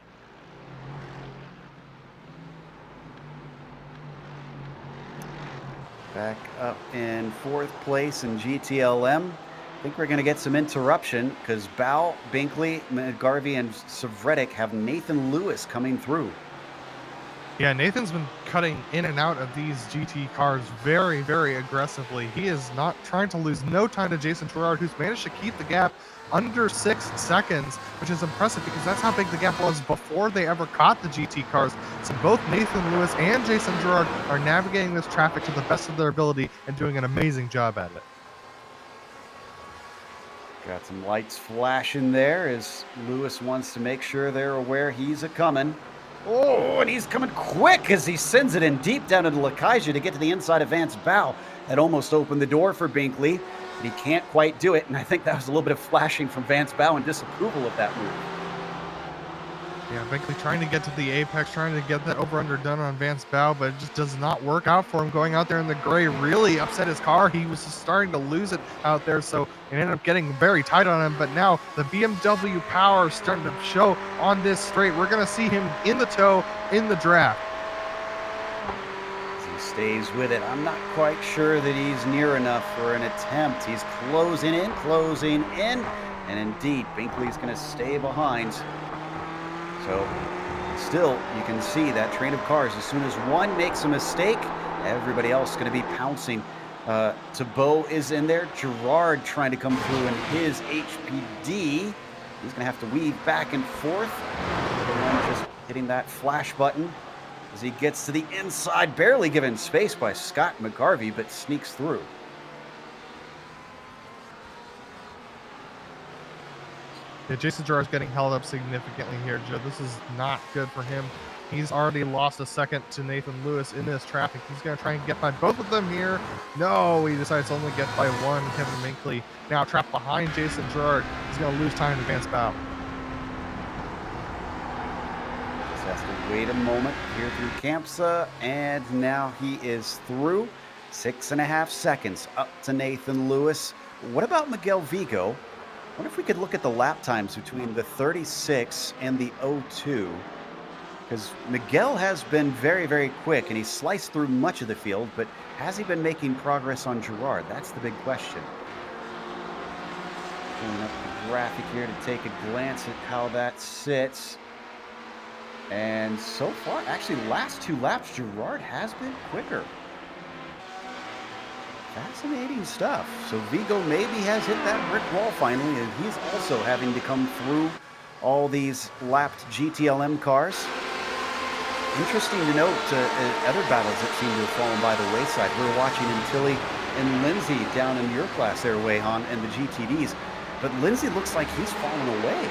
Speaker 1: Back up in 4th place in GTLM. I think we're going to get some interruption because Bao, Binkley, McGarvey, and Savretic have Nathan Lewis coming through.
Speaker 2: Yeah, Nathan's been cutting in and out of these GT cars very, very aggressively. He is not trying to lose no time to Jason Gerard, who's managed to keep the gap under 6 seconds, which is impressive because that's how big the gap was before they ever caught the GT cars. So both Nathan Lewis and Jason Gerard are navigating this traffic to the best of their ability and doing an amazing job at it.
Speaker 1: Got some lights flashing there as Lewis wants to make sure they're aware he's a-coming. Oh, and he's coming quick as he sends it in deep down into Lakaija to get to the inside of Vance Bao. That almost opened the door for Binkley, but he can't quite do it, and I think that was a little bit of flashing from Vance Bao in disapproval of that move.
Speaker 2: Yeah, Binkley trying to get to the apex, trying to get that over-under done on Vance Bao, but it just does not work out for him. Going out there in the gray really upset his car. He was just starting to lose it out there, so it ended up getting very tight on him. But now the BMW power is starting to show on this straight. We're going to see him in the tow in the draft.
Speaker 1: As he stays with it, I'm not quite sure that he's near enough for an attempt. He's closing in, and indeed, Binkley's going to stay behind. So still, you can see that train of cars. As soon as one makes a mistake, everybody else is going to be pouncing. Tabo is in there. Gerard trying to come through in his HPD. He's going to have to weave back and forth. The one just hitting that flash button as he gets to the inside, barely given space by Scott McGarvey, but sneaks through.
Speaker 2: Yeah, Jason Gerard's getting held up significantly here, Joe. This is not good for him. He's already lost a second to Nathan Lewis in this traffic. He's going to try and get by both of them here. No, he decides to only get by one. Kevin Binkley now trapped behind Jason Gerard. He's going to lose time to Vance Bao.
Speaker 1: Just has to wait a moment here through Campsa, and now he is through. 6.5 seconds up to Nathan Lewis. What about Miguel Vigo? I wonder if we could look at the lap times between the 36 and the 02. Because Miguel has been very, very quick, and he's sliced through much of the field, but has he been making progress on Gerard? That's the big question. Pulling up the graphic here to take a glance at how that sits. And so far, actually, last 2 laps, Gerard has been quicker. Fascinating stuff. So Vigo maybe has hit that brick wall finally, and he's also having to come through all these lapped GTLM cars. Interesting to note other battles that seem to have fallen by the wayside. We're watching Tilly and Lindsay down in your class there, Wei Han, and the GTDs. But Lindsay looks like he's fallen away.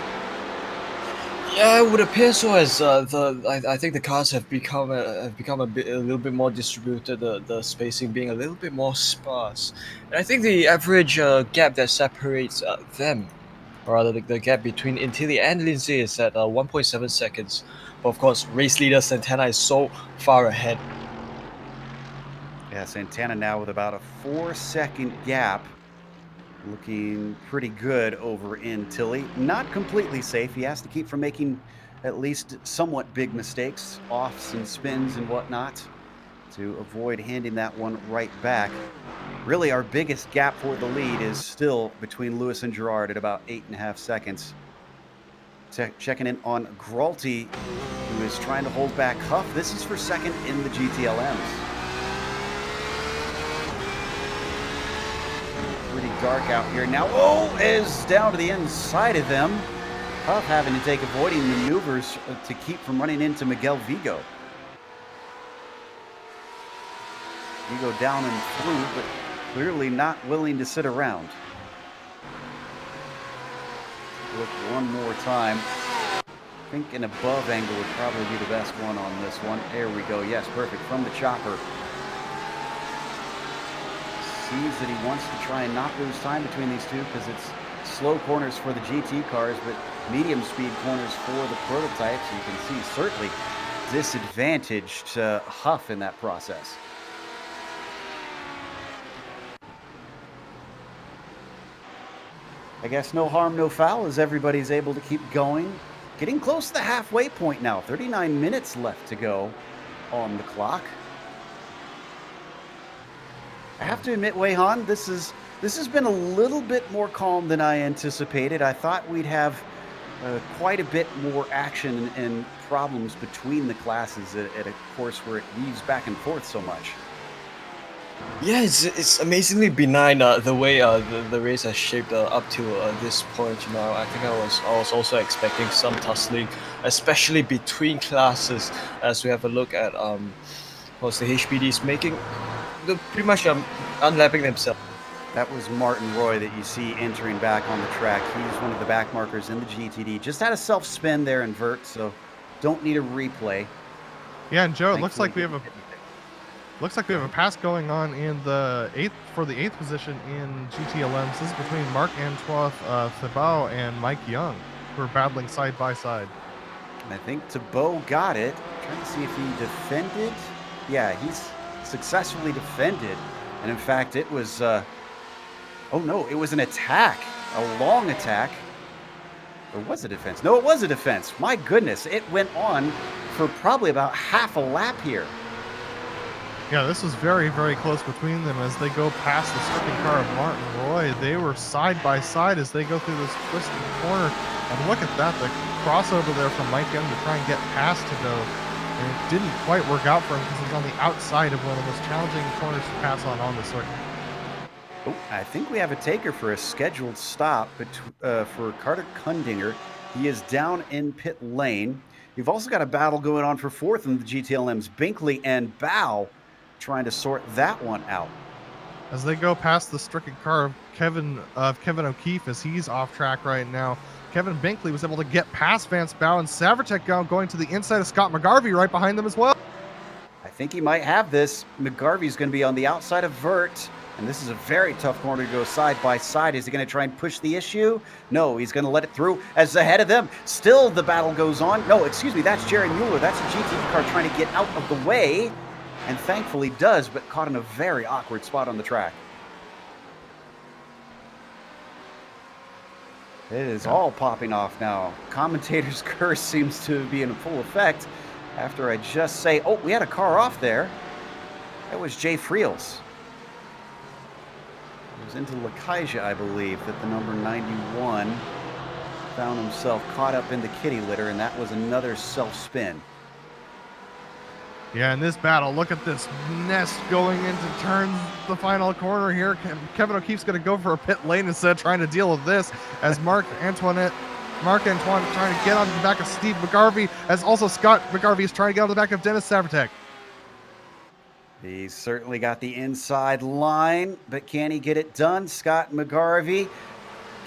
Speaker 3: Yeah, it would appear so. As I think the cars have become a little bit more distributed. The spacing being a little bit more sparse, and I think the average gap that separates them, or rather the gap between Intilli and Lindsay, is at 1.7 seconds. But of course, race leader Santana is so far ahead.
Speaker 1: Yeah, Santana now with about a 4-second gap. Looking pretty good over in Tilly. Not completely safe. He has to keep from making at least somewhat big mistakes, offs and spins and whatnot, to avoid handing that one right back. Really, our biggest gap for the lead is still between Lewis and Gerard at about 8.5 seconds. Checking in on Gralty, who is trying to hold back Huff. This is for second in the GTLMs. Pretty dark out here now. Oh, is down to the inside of them. Huff having to take avoiding maneuvers to keep from running into Miguel Vigo. Vigo down and through, but clearly not willing to sit around. Look one more time. I think an above angle would probably be the best one on this one. There we go. Yes, perfect. From the chopper. Sees that he wants to try and not lose time between these two because it's slow corners for the GT cars, but medium speed corners for the prototypes. You can see certainly disadvantaged Huff in that process. I guess no harm, no foul as everybody's able to keep going. Getting close to the halfway point now. 39 minutes left to go on the clock. I have to admit, Wei-Han, this has been a little bit more calm than I anticipated. I thought we'd have quite a bit more action and problems between the classes at a course where it weaves back and forth so much.
Speaker 3: Yeah, it's amazingly benign the way the race has shaped up to this point. You know, I think I was also expecting some tussling, especially between classes, as we have a look at what's the HPDs making pretty much unlapping themselves.
Speaker 1: That was Martin Roy that you see entering back on the track. He's one of the back markers in the GTD. Just had a self spin there in vert, so don't need a replay.
Speaker 2: Yeah, and Joe, it looks like we have a pass going on in the eighth position in GTLMs. This is between Marc-Antoine Thibault and Mike Young, who are battling side by side.
Speaker 1: And I think Thibault got it. Trying to see if he defended. Yeah, he's successfully defended. And in fact, it was, oh no, it was an attack, a long attack. Or was it a defense? No, it was a defense. My goodness, it went on for probably about half a lap here.
Speaker 2: Yeah, this was very, very close between them as they go past the stripping car of Martin Roy. They were side by side as they go through this twisting corner. And look at that, the crossover there from Mike Young to try and get past Thibault. And it didn't quite work out for him because he's on the outside of one of the most challenging corners to pass on the circuit.
Speaker 1: Oh, I think we have a taker for a scheduled stop for Carter Kundinger. He is down in pit lane. You've also got a battle going on for fourth in the GTLMs. Binkley and Bow trying to sort that one out.
Speaker 2: As they go past the stricken car of Kevin O'Keefe as he's off track right now. Kevin Binkley was able to get past Vance Bow and Savertech going to the inside of Scott McGarvey right behind them as well.
Speaker 1: I think he might have this. McGarvey's going to be on the outside of Vert, and this is a very tough corner to go side by side. Is he going to try and push the issue? No, he's going to let it through as ahead of them. Still the battle goes on. No, excuse me, that's Jaron Mueller. That's a GT car trying to get out of the way, and thankfully does, but caught in a very awkward spot on the track. It is all popping off now. Commentator's curse seems to be in full effect after I just say, oh, we had a car off there. That was Jay Friels. It was into Lakaija, I believe, that the number 91 found himself caught up in the kitty litter, and that was another self-spin.
Speaker 2: Yeah, in this battle, look at this nest going into turn the final corner here. Kevin O'Keefe's going to go for a pit lane instead of trying to deal with this as Marc-Antoine trying to get onto the back of Steve McGarvey, as also Scott McGarvey is trying to get on the back of Dennis Savertech.
Speaker 1: He's certainly got the inside line, but can he get it done? Scott McGarvey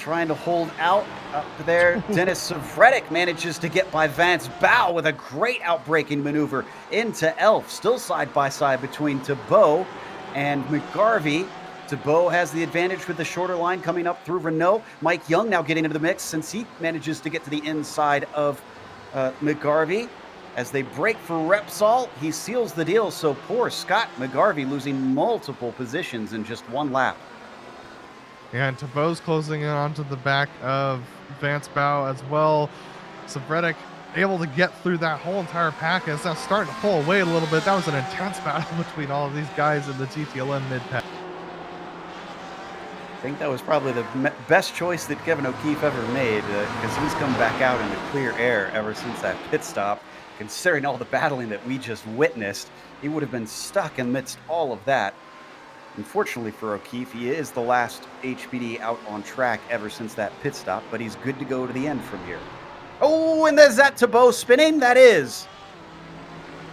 Speaker 1: trying to hold out up there. Dennis Savretic manages to get by Vance Bow with a great outbreaking maneuver into Elf. Still side by side between Thibault and McGarvey. Thibault has the advantage with the shorter line coming up through Renault. Mike Young now getting into the mix since he manages to get to the inside of McGarvey. As they break for Repsol, he seals the deal. So poor Scott McGarvey losing multiple positions in just one lap.
Speaker 2: Yeah, and Thibault's closing in onto the back of Vance Bow as well. Savretic able to get through that whole entire pack. It's now starting to pull away a little bit. That was an intense battle between all of these guys in the GTLM mid-pack.
Speaker 1: I think that was probably the best choice that Kevin O'Keefe ever made, because he's come back out in the clear air ever since that pit stop. Considering all the battling that we just witnessed, he would have been stuck amidst all of that. Unfortunately for O'Keefe, he is the last HPD out on track ever since that pit stop, but he's good to go to the end from here. Oh, and there's that Thibault spinning. That is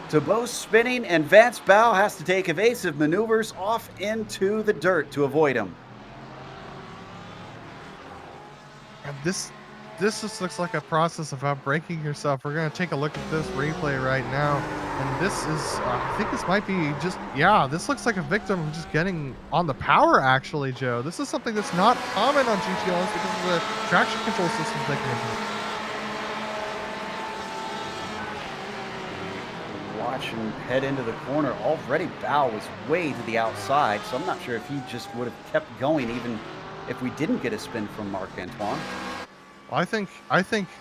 Speaker 1: Thibault spinning, and Vance Bow has to take evasive maneuvers off into the dirt to avoid him.
Speaker 2: And this just looks like a process of outbreaking yourself. We're going to take a look at this replay right now. And this is, I think this might be just, yeah, this looks like a victim of just getting on the power, actually, Joe. This is something that's not common on GTLs because of the traction control systems they can implement.
Speaker 1: Watch him head into the corner. Already Bow was way to the outside, so I'm not sure if he just would have kept going even if we didn't get a spin from Marc-Antoine.
Speaker 2: I think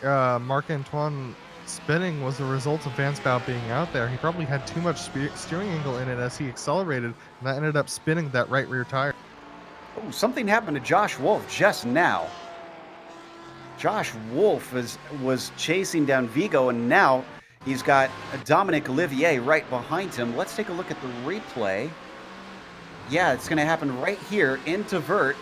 Speaker 2: Marc-Antoine spinning was a result of Vance Bow being out there. He probably had too much steering angle in it as he accelerated, and that ended up spinning that right rear tire.
Speaker 1: Oh, something happened to Josh Wolf just now. Josh Wolf was chasing down Vigo, and now he's got Dominic Olivier right behind him. Let's take a look at the replay. Yeah, it's going to happen right here into Vert.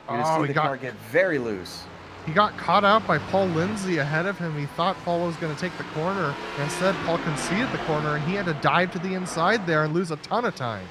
Speaker 1: You're going to see the car get very loose.
Speaker 2: He got caught out by Paul Lindsay ahead of him. He thought Paul was going to take the corner. Instead, Paul conceded the corner, and he had to dive to the inside there and lose a ton of time.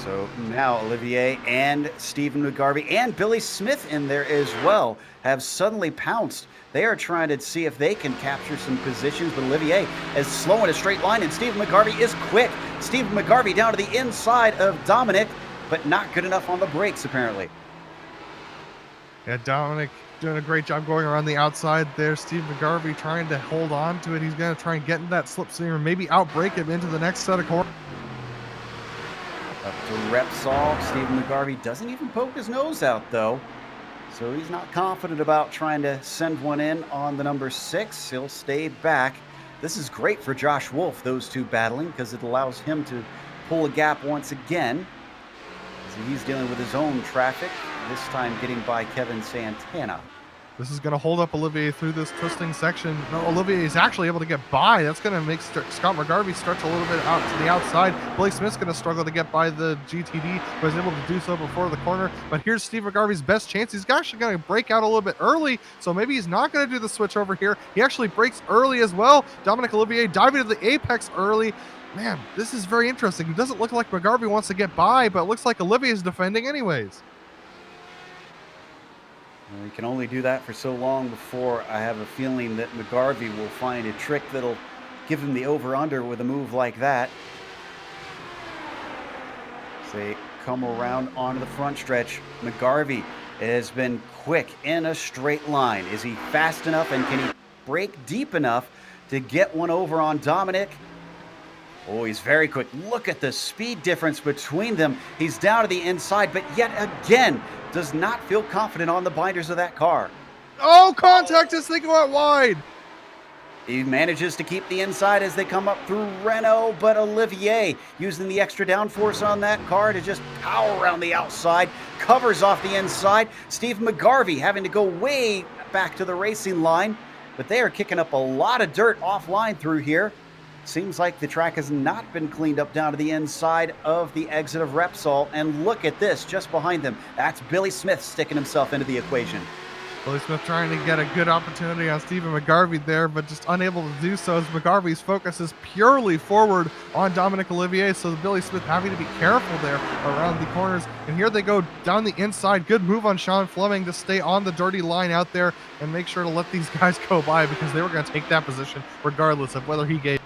Speaker 1: So now Olivier and Stephen McGarvey and Billy Smith in there as well have suddenly pounced. They are trying to see if they can capture some positions, but Olivier is slow in a straight line, and Stephen McGarvey is quick. Stephen McGarvey down to the inside of Dominic, but not good enough on the brakes, apparently.
Speaker 2: Yeah, Dominic doing a great job going around the outside there. Steve McGarvey trying to hold on to it. He's going to try and get in that slipstream or maybe outbrake him into the next set of corners.
Speaker 1: Up to Repsol. Stephen McGarvey doesn't even poke his nose out, though. So he's not confident about trying to send one in on the number 6. He'll stay back. This is great for Josh Wolf, those two battling, because it allows him to pull a gap once again. So he's dealing with his own traffic, this time getting by Kevin Santana.
Speaker 2: This is going to hold up Olivier through this twisting section. No, Olivier is actually able to get by. That's going to make Scott McGarvey stretch a little bit out to the outside. Blake Smith's going to struggle to get by the GTD, but is able to do so before the corner. But here's Steve McGarvey's best chance. He's actually going to break out a little bit early, so maybe he's not going to do the switch over here. He actually breaks early as well. Dominic Olivier diving to the apex early. Man, this is very interesting. It doesn't look like McGarvey wants to get by, but it looks like Olivier is defending anyways.
Speaker 1: We can only do that for so long before I have a feeling that McGarvey will find a trick that'll give him the over-under with a move like that. As they come around onto the front stretch, McGarvey has been quick in a straight line. Is he fast enough, and can he break deep enough to get one over on Dominic? Oh, he's very quick. Look at the speed difference between them. He's down to the inside, but yet again, does not feel confident on the binders of that car.
Speaker 2: Oh, contact as they go out wide.
Speaker 1: He manages to keep the inside as they come up through Renault, but Olivier using the extra downforce on that car to just power around the outside, covers off the inside. Steve McGarvey having to go way back to the racing line, but they are kicking up a lot of dirt offline through here. Seems like the track has not been cleaned up down to the inside of the exit of Repsol. And look at this, just behind them. That's Billy Smith sticking himself into the equation.
Speaker 2: Billy Smith trying to get a good opportunity on Stephen McGarvey there, but just unable to do so as McGarvey's focus is purely forward on Dominic Olivier. So Billy Smith having to be careful there around the corners. And here they go down the inside. Good move on Sean Fleming to stay on the dirty line out there and make sure to let these guys go by, because they were going to take that position regardless of whether he gave.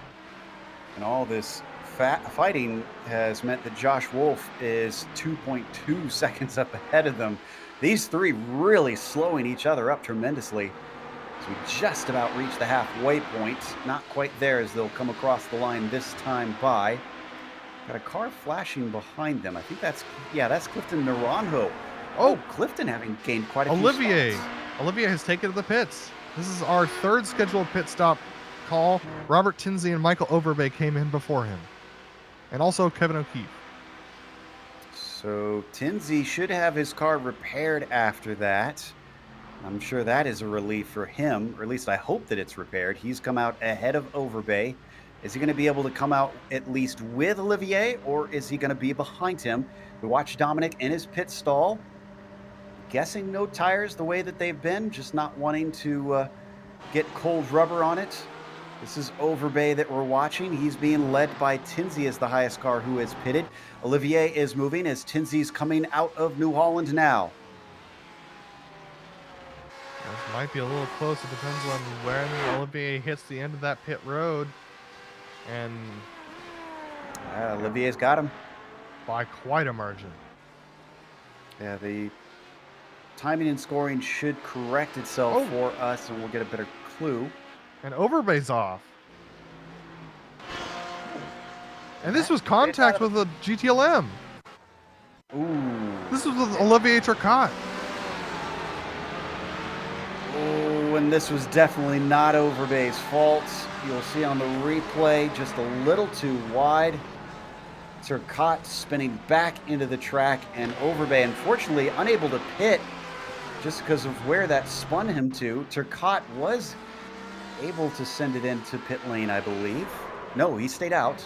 Speaker 1: And all this fighting has meant that Josh Wolf is 2.2 seconds up ahead of them. These three really slowing each other up tremendously. So we just about reached the halfway point. Not quite there as they'll come across the line this time by. Got a car flashing behind them. I think that's Clifton Naranjo. Oh, Clifton having gained quite a few spots.
Speaker 2: Olivier has taken to the pits. This is our third scheduled pit stop call. Robert Tinsey and Michael Overbay came in before him. And also Kevin O'Keefe.
Speaker 1: So Tinsey should have his car repaired after that. I'm sure that is a relief for him, or at least I hope that it's repaired. He's come out ahead of Overbay. Is he going to be able to come out at least with Olivier, or is he going to be behind him? We watch Dominic in his pit stall. Guessing no tires the way that they've been, just not wanting to get cold rubber on it. This is Overbay that we're watching. He's being led by Tinsey as the highest car who is pitted. Olivier is moving as Tinsey's coming out of New Holland now.
Speaker 2: This might be a little close. It depends on when Olivier hits the end of that pit road. And
Speaker 1: Olivier's got him.
Speaker 2: By quite a margin.
Speaker 1: Yeah, the timing and scoring should correct itself for us, and we'll get a better clue.
Speaker 2: And Overbay's off. And this was contact with a GTLM.
Speaker 1: Ooh.
Speaker 2: This was with Olivier Turcotte.
Speaker 1: Oh, and this was definitely not Overbay's fault. You'll see on the replay, just a little too wide. Turcotte spinning back into the track, and Overbay, unfortunately, unable to pit just because of where that spun him to. Turcotte was able to send it into pit lane, I believe. No, he stayed out.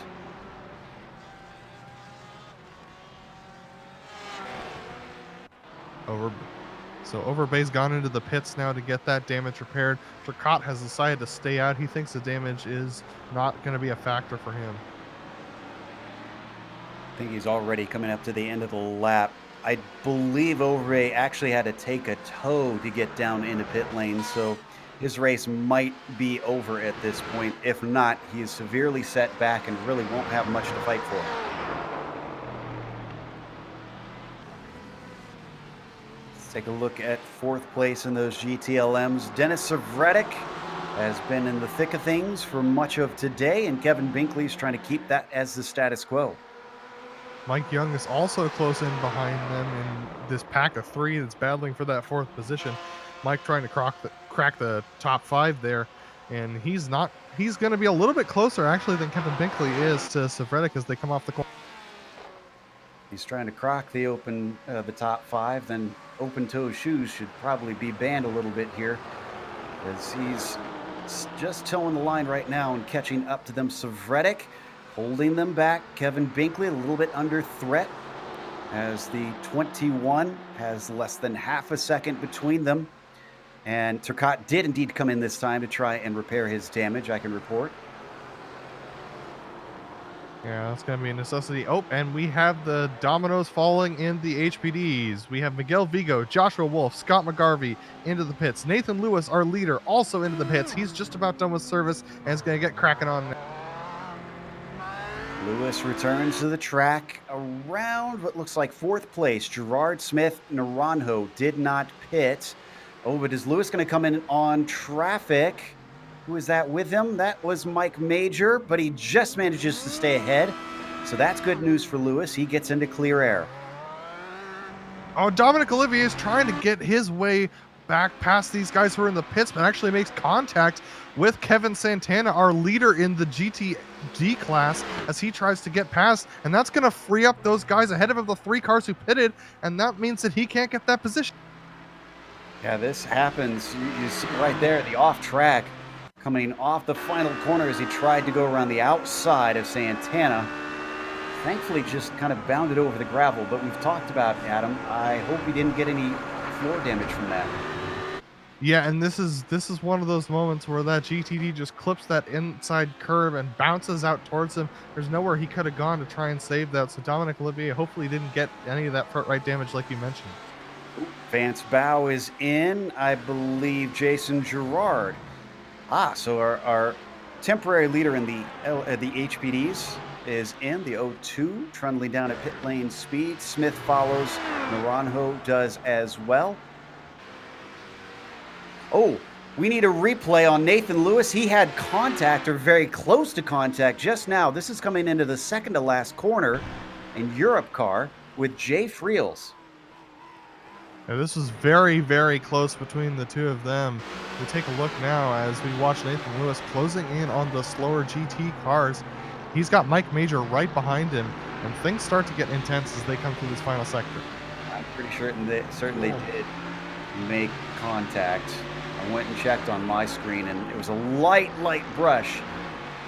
Speaker 2: So Overbay's gone into the pits now to get that damage repaired. Turcotte has decided to stay out. He thinks the damage is not going to be a factor for him.
Speaker 1: I think he's already coming up to the end of the lap. I believe Overbay actually had to take a tow to get down into pit lane, so his race might be over at this point. If not, he is severely set back and really won't have much to fight for. Let's take a look at fourth place in those GTLMs. Dennis Savretic has been in the thick of things for much of today, and Kevin Binkley is trying to keep that as the status quo.
Speaker 2: Mike Young is also close in behind them in this pack of three that's battling for that fourth position. Mike trying to crack the top five there, and he's going to be a little bit closer actually than Kevin Binkley is to Savretic as they come off the corner.
Speaker 1: He's trying to crock the top five, then open-toe shoes should probably be banned a little bit here, as he's just towing the line right now and catching up to them. Savretic holding them back. Kevin Binkley a little bit under threat, as the 21 has less than half a second between them. And Turcotte did indeed come in this time to try and repair his damage, I can report.
Speaker 2: Yeah, that's going to be a necessity. Oh, and we have the dominoes falling in the HPDs. We have Miguel Vigo, Joshua Wolf, Scott McGarvey into the pits. Nathan Lewis, our leader, also into the pits. He's just about done with service and is going to get cracking on now.
Speaker 1: Lewis returns to the track around what looks like fourth place. Gerard Smith Naranjo did not pit. Oh, but is Lewis going to come in on traffic? Who is that with him? That was Mike Major, but he just manages to stay ahead. So that's good news for Lewis. He gets into clear air.
Speaker 2: Oh, Dominic Olivier is trying to get his way back past these guys who are in the pits, but actually makes contact with Kevin Santana, our leader in the GTD class, as he tries to get past, and that's going to free up those guys ahead of him, the three cars who pitted, and that means that he can't get that position.
Speaker 1: Yeah, this happens. You see right there, the off track coming off the final corner as he tried to go around the outside of Santana. Thankfully, just kind of bounded over the gravel, but we've talked about Adam. I hope he didn't get any floor damage from that.
Speaker 2: Yeah, and this is one of those moments where that GTD just clips that inside curve and bounces out towards him. There's nowhere he could have gone to try and save that. So Dominic Olivier hopefully didn't get any of that front right damage like you mentioned.
Speaker 1: Vance Bow is in. I believe Jason Girard. So our temporary leader in the HPDs is in the O2, trundling down at pit lane speed. Smith follows. Naranjo does as well. Oh, we need a replay on Nathan Lewis. He had contact, or very close to contact, just now. This is coming into the second to last corner in Europe car with Jay Friels.
Speaker 2: Now, this was very, very close between the two of them. We take a look now as we watch Nathan Lewis closing in on the slower GT cars. He's got Mike Major right behind him, and things start to get intense as they come through this final sector.
Speaker 1: I'm pretty certain they did make contact. I went and checked on my screen, and it was a light brush.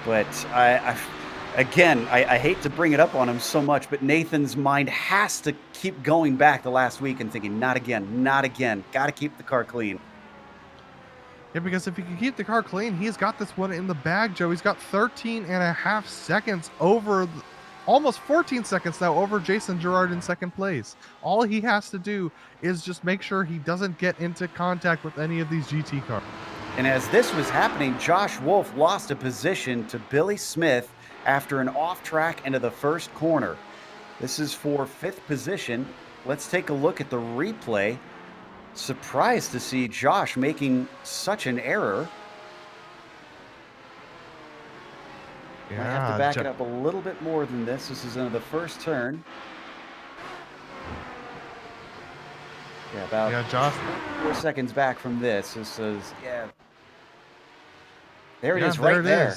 Speaker 1: But I hate to bring it up on him so much, but Nathan's mind has to keep going back to last week and thinking, not again, not again. Got to keep the car clean.
Speaker 2: Yeah, because if he can keep the car clean, he's got this one in the bag, Joe. He's got 13 and a half seconds over, almost 14 seconds now over Jason Girard in second place. All he has to do is just make sure he doesn't get into contact with any of these GT cars.
Speaker 1: And as this was happening, Josh Wolf lost a position to Billy Smith after an off-track into the first corner. This is for 5th position. Let's take a look at the replay. Surprised to see Josh making such an error.
Speaker 2: Yeah,
Speaker 1: I have to back it up a little bit more than this. This is into the first turn. Yeah, about
Speaker 2: Josh.
Speaker 1: 4 seconds back from this. This is, there it is, right there.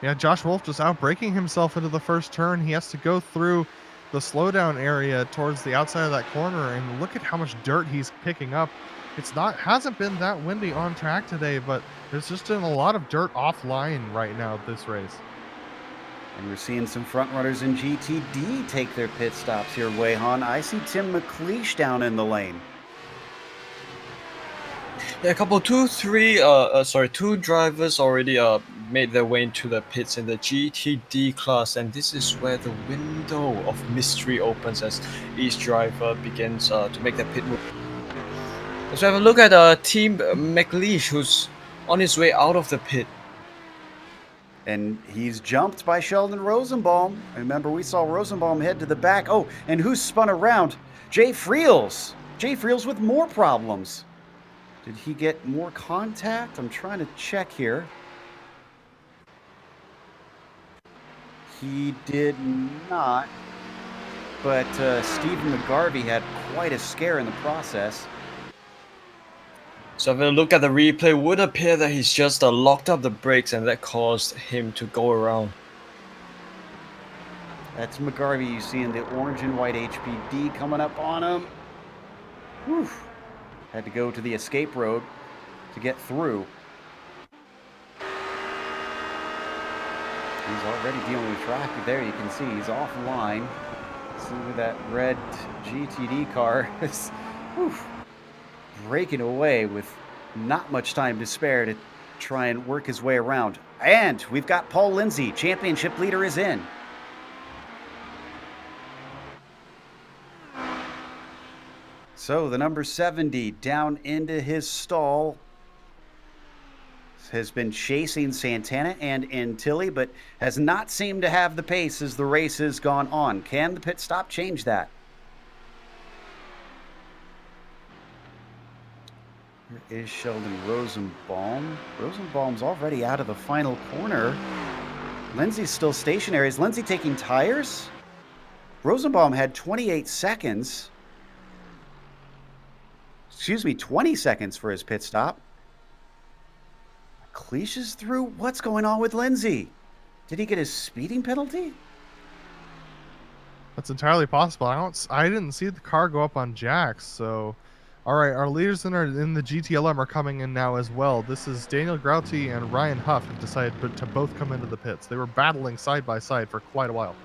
Speaker 2: Yeah, Josh Wolf just outbraking himself into the first turn. He has to go through the slowdown area towards the outside of that corner, and look at how much dirt he's picking up. Hasn't been that windy on track today, but there's just been a lot of dirt offline right now this race.
Speaker 1: And we're seeing some front runners in GTD take their pit stops here, Wayhan. I see Tim McLeish down in the lane.
Speaker 3: Yeah, two drivers already made their way into the pits in the GTD class, and this is where the window of mystery opens as each driver begins to make their pit move. Let's have a look at Team McLeish, who's on his way out of the pit.
Speaker 1: And he's jumped by Sheldon Rosenbaum. Remember, we saw Rosenbaum head to the back. Oh, and who's spun around? Jay Friels. Jay Friels with more problems. Did he get more contact? I'm trying to check here. He did not. But Stephen McGarvey had quite a scare in the process.
Speaker 3: So if we look at the replay, it would appear that he's just locked up the brakes, and that caused him to go around.
Speaker 1: That's McGarvey you see in the orange and white HPD coming up on him. Whew. Had to go to the escape road to get through. He's already dealing with traffic there. You can see he's offline. See that red GTD car is breaking away with not much time to spare to try and work his way around. And we've got Paul Lindsay, championship leader, is in. So the number 70 down into his stall has been chasing Santana and Antilli, but has not seemed to have the pace as the race has gone on. Can the pit stop change that? Here is Sheldon Rosenbaum. Rosenbaum's already out of the final corner. Lindsay's still stationary. Is Lindsay taking tires? Rosenbaum had 28 seconds. 20 seconds for his pit stop. McLeish is through. What's going on with Lindsay? Did he get his speeding penalty?
Speaker 2: That's entirely possible. I didn't see the car go up on jacks, so... All right, our leaders in the GTLM are coming in now as well. This is Daniel Grauty and Ryan Huff have decided to both come into the pits. They were battling side by side for quite a while.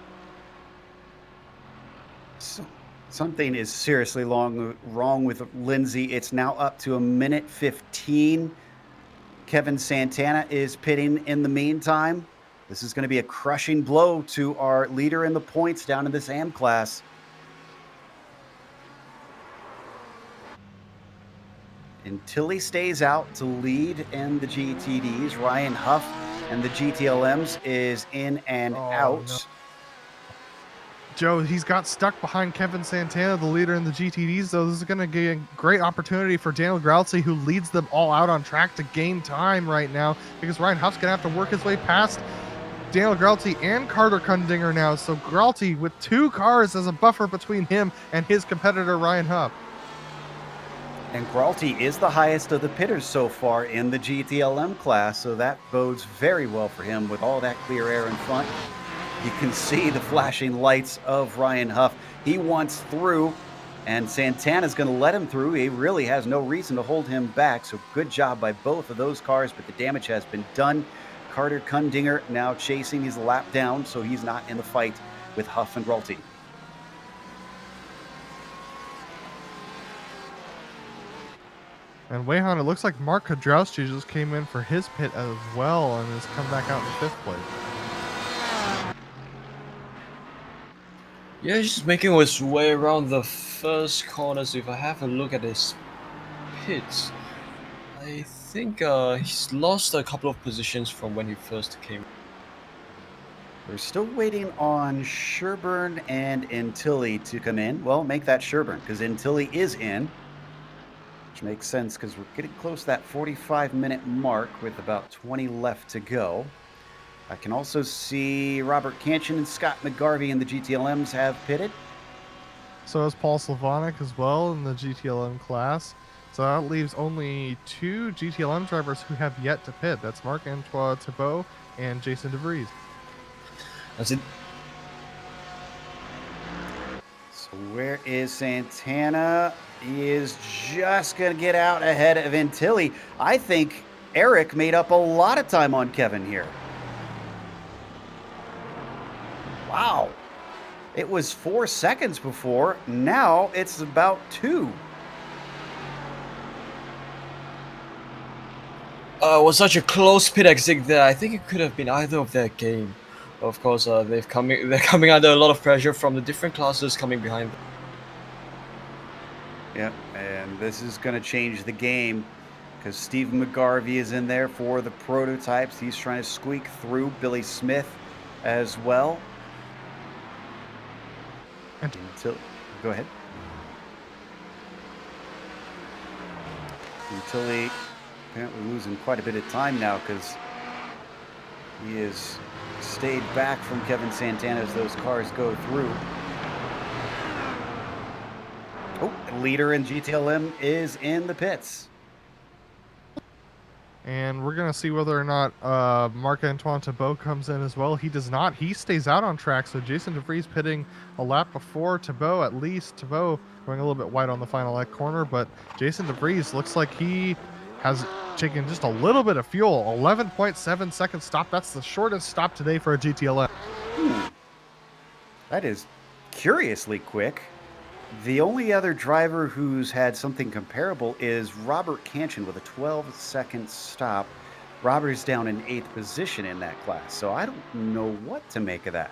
Speaker 1: Something is seriously wrong with Lindsay. It's now up to 1:15. Kevin Santana is pitting in the meantime. This is going to be a crushing blow to our leader in the points down in this AM class. Until he stays out to lead in the GTDs, Ryan Huff and the GTLMs is in and out.
Speaker 2: No. Joe, he's got stuck behind Kevin Santana, the leader in the GTDs, so this is going to be a great opportunity for Daniel Grautzey, who leads them all out on track, to gain time right now, because Ryan Huff's going to have to work his way past Daniel Grautzey and Carter Kundinger now, so Grautzey with 2 cars as a buffer between him and his competitor Ryan Huff.
Speaker 1: And Grautzey is the highest of the pitters so far in the GTLM class, so that bodes very well for him with all that clear air in front. You can see the flashing lights of Ryan Huff. He wants through, and Santana's going to let him through. He really has no reason to hold him back, so good job by both of those cars, but the damage has been done. Carter Kundinger now chasing. He's a lap down, so he's not in the fight with Huff and Grautzey.
Speaker 2: And Wayhan, it looks like Mark Kodrowski just came in for his pit as well and has come back out in 5th place.
Speaker 3: Yeah, he's just making his way around the first corners. If I have a look at his pits, I think he's lost a couple of positions from when he first came.
Speaker 1: We're still waiting on Sherburne and Antilli to come in. Well, make that Sherburne, because Antilli is in, which makes sense because we're getting close to that 45-minute mark with about 20 left to go. I can also see Robert Canchin and Scott McGarvey in the GTLMs have pitted.
Speaker 2: So is Paul Slavonic as well in the GTLM class. So that leaves only 2 GTLM drivers who have yet to pit. That's Marc-Antoine Thibault and Jason DeVries.
Speaker 3: That's it.
Speaker 1: So where is Santana? He is just going to get out ahead of Antilli. I think Eric made up a lot of time on Kevin here. Wow. It was 4 seconds before. Now it's about 2.
Speaker 3: It was such a close pit exit there. I think it could have been either of their game. Of course, they're coming under a lot of pressure from the different classes coming behind them.
Speaker 1: Yep, and this is going to change the game because Stephen McGarvey is in there for the prototypes. He's trying to squeak through Billy Smith as well. Go ahead. Antilli apparently losing quite a bit of time now because he has stayed back from Kevin Santana as those cars go through. Oh, leader in GTLM is in the pits.
Speaker 2: And we're going to see whether or not Marc-Antoine Thibault comes in as well. He does not. He stays out on track. So Jason DeVries pitting a lap before Thibault, at least. Thibault going a little bit wide on the final lap corner. But Jason DeVries looks like he has taken just a little bit of fuel. 11.7 second stop. That's the shortest stop today for a GTLM.
Speaker 1: That is curiously quick. The only other driver who's had something comparable is Robert Canchin with a 12-second stop. Robert is down in 8th position in that class, so I don't know what to make of that.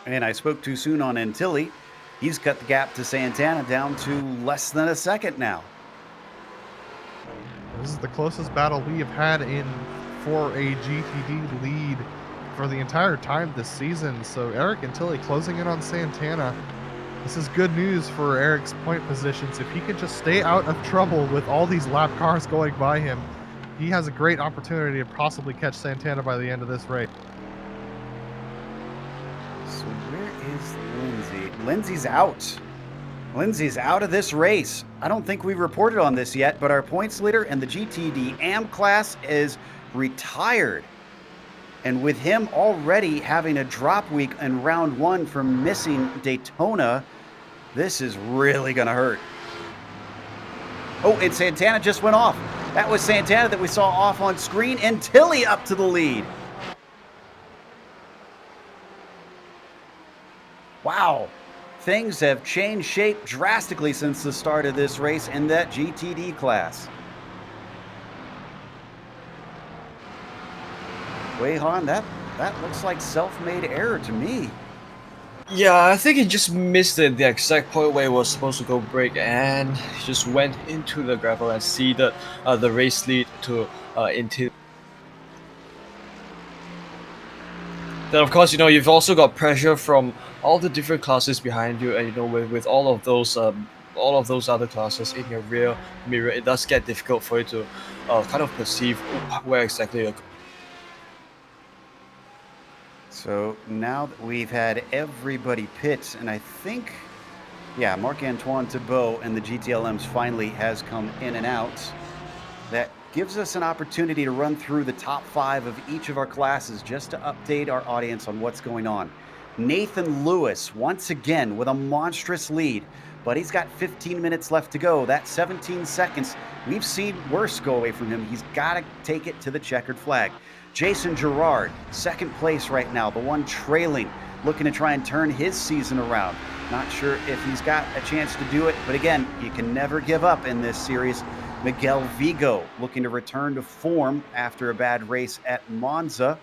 Speaker 1: And I spoke too soon on Antilli. He's cut the gap to Santana down to less than a second now.
Speaker 2: This is the closest battle we have had for a GTD lead for the entire time this season. So Eric Antilli closing in on Santana. This is good news for Eric's point positions. If he could just stay out of trouble with all these lap cars going by him, he has a great opportunity to possibly catch Santana by the end of this race.
Speaker 1: So where is Lindsay? Lindsay's out. Lindsay's out of this race. I don't think we reported on this yet, but our points leader in the GTD AM class is retired. And with him already having a drop week in round 1 from missing Daytona, this is really going to hurt. Oh, and Santana just went off. That was Santana that we saw off on screen, and Tilly up to the lead. Wow, things have changed shape drastically since the start of this race in that GTD class. Wei-Han, that looks like self-made error to me.
Speaker 3: Yeah, I think he just missed the exact point where he was supposed to go brake, and he just went into the gravel and ceded the race lead to into. Then of course, you've also got pressure from all the different classes behind you, and with all of those other classes in your rear mirror, it does get difficult for you to kind of perceive where exactly you're going.
Speaker 1: So now that we've had everybody pit, and I think, yeah, Marc-Antoine Thibault and the GTLMs finally has come in and out. That gives us an opportunity to run through the top 5 of each of our classes just to update our audience on what's going on. Nathan Lewis, once again, with a monstrous lead, but he's got 15 minutes left to go. That's 17 seconds. We've seen worse go away from him. He's got to take it to the checkered flag. Jason Girard, second place right now, the one trailing, looking to try and turn his season around. Not sure if he's got a chance to do it, but again, you can never give up in this series. Miguel Vigo looking to return to form after a bad race at Monza.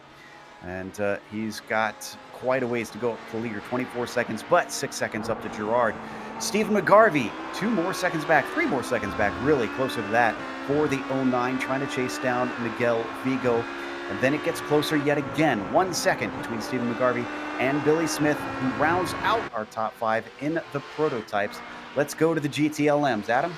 Speaker 1: And he's got quite a ways to go up the leader, 24 seconds, but 6 seconds up to Girard. Stephen McGarvey, 2 more seconds back, 3 more seconds back, really closer to that for the 09, trying to chase down Miguel Vigo. And then it gets closer yet again, 1 second between Stephen McGarvey and Billy Smith, who rounds out our top 5 in the prototypes. Let's go to the GTLMs. Adam?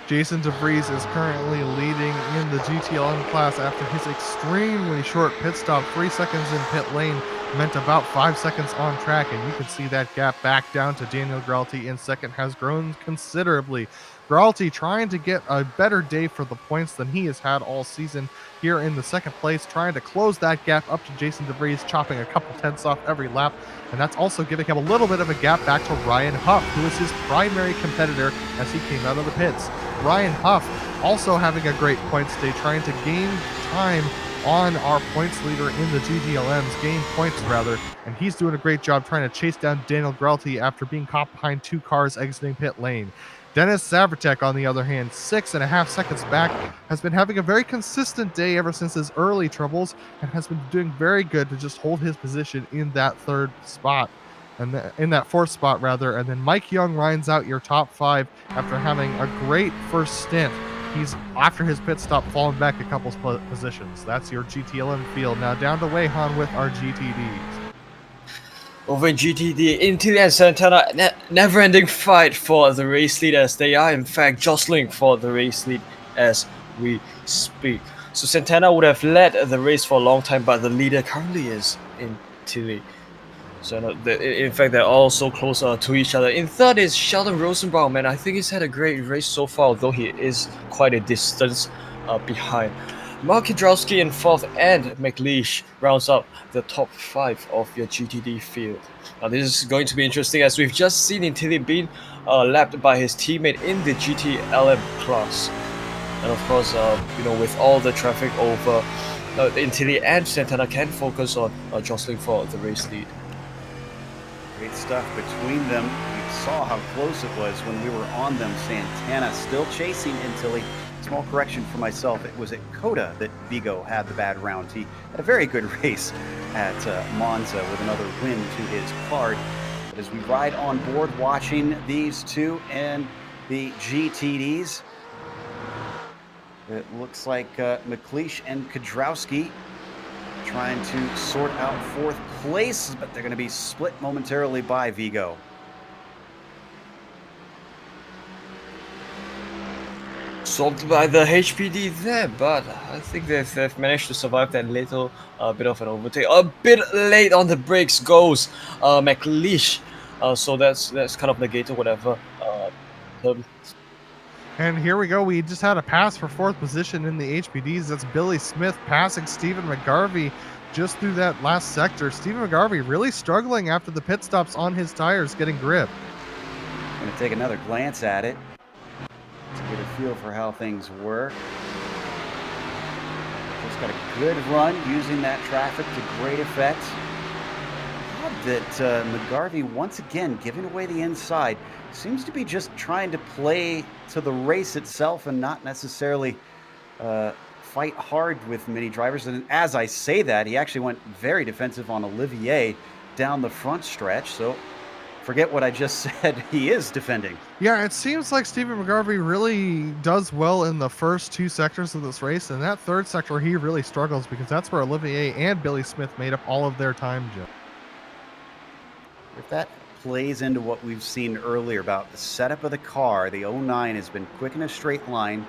Speaker 2: Jason DeVries is currently leading in the GTLM class after his extremely short pit stop. 3 seconds in pit lane meant about 5 seconds on track, and you can see that gap back down to Daniel Gralti in second has grown considerably. Gralti trying to get a better day for the points than he has had all season here in the second place, trying to close that gap up to Jason DeVries, chopping a couple tenths off every lap, and that's also giving him a little bit of a gap back to Ryan Huff, who is his primary competitor as he came out of the pits. Ryan Huff also having a great points day, trying to gain time on our points leader in the GTLMs, gain points rather, and he's doing a great job trying to chase down Daniel Gralti after being caught behind 2 cars exiting pit lane. Dennis Savertek, on the other hand, 6.5 seconds back, has been having a very consistent day ever since his early troubles and has been doing very good to just hold his position in that 3rd spot. And in that 4th spot rather, and then Mike Young rounds out your top 5 after having a great first stint. He's, after his pit stop, fallen back a couple positions. That's your GTLM field. Now down to Wei-Han with our GTDs.
Speaker 3: Over in GTD, Intilli and Santana, never-ending fight for the race lead, as they are in fact jostling for the race lead as we speak. So Santana would have led the race for a long time, but the leader currently is Intilli. So in fact, they're all so close to each other. In third is Sheldon Rosenbaum, and I think he's had a great race so far, although he is quite a distance behind. Mark Kidrowski in 4th, and McLeish rounds up the top 5 of your GTD field. Now this is going to be interesting, as we've just seen Intilli being lapped by his teammate in the GTLM class. And of course, with all the traffic over, Intilli and Santana can focus on jostling for the race lead.
Speaker 1: Great stuff between them. We saw how close it was when we were on them. Santana still chasing Intilli. Small correction for myself. It was at Coda that Vigo had the bad round. He had a very good race at Monza with another win to his card. But as we ride on board watching these two and the GTDs, it looks like McLeish and Kudrowski trying to sort out 4th place, but they're going to be split momentarily by Vigo.
Speaker 3: Solved by the HPD there, but I think they've managed to survive that little bit of an overtake. A bit late on the brakes goes McLeish, so that's kind of negated whatever.
Speaker 2: And here we go. We just had a pass for 4th position in the HPDs. That's Billy Smith passing Stephen McGarvey just through that last sector. Stephen McGarvey really struggling after the pit stops on his tires, getting grip.
Speaker 1: Going to take another glance at it to get a feel for how things work. He's got a good run using that traffic to great effect. Odd that McGarvey, once again, giving away the inside, seems to be just trying to play to the race itself and not necessarily fight hard with many drivers. And as I say that, he actually went very defensive on Olivier down the front stretch. So forget what I just said. He is defending.
Speaker 2: Yeah, it seems like Stephen McGarvey really does well in the first 2 sectors of this race, and that 3rd sector he really struggles because that's where Olivier and Billy Smith made up all of their time, Joe.
Speaker 1: If that plays into what we've seen earlier about the setup of the car, the 09 has been quick in a straight line,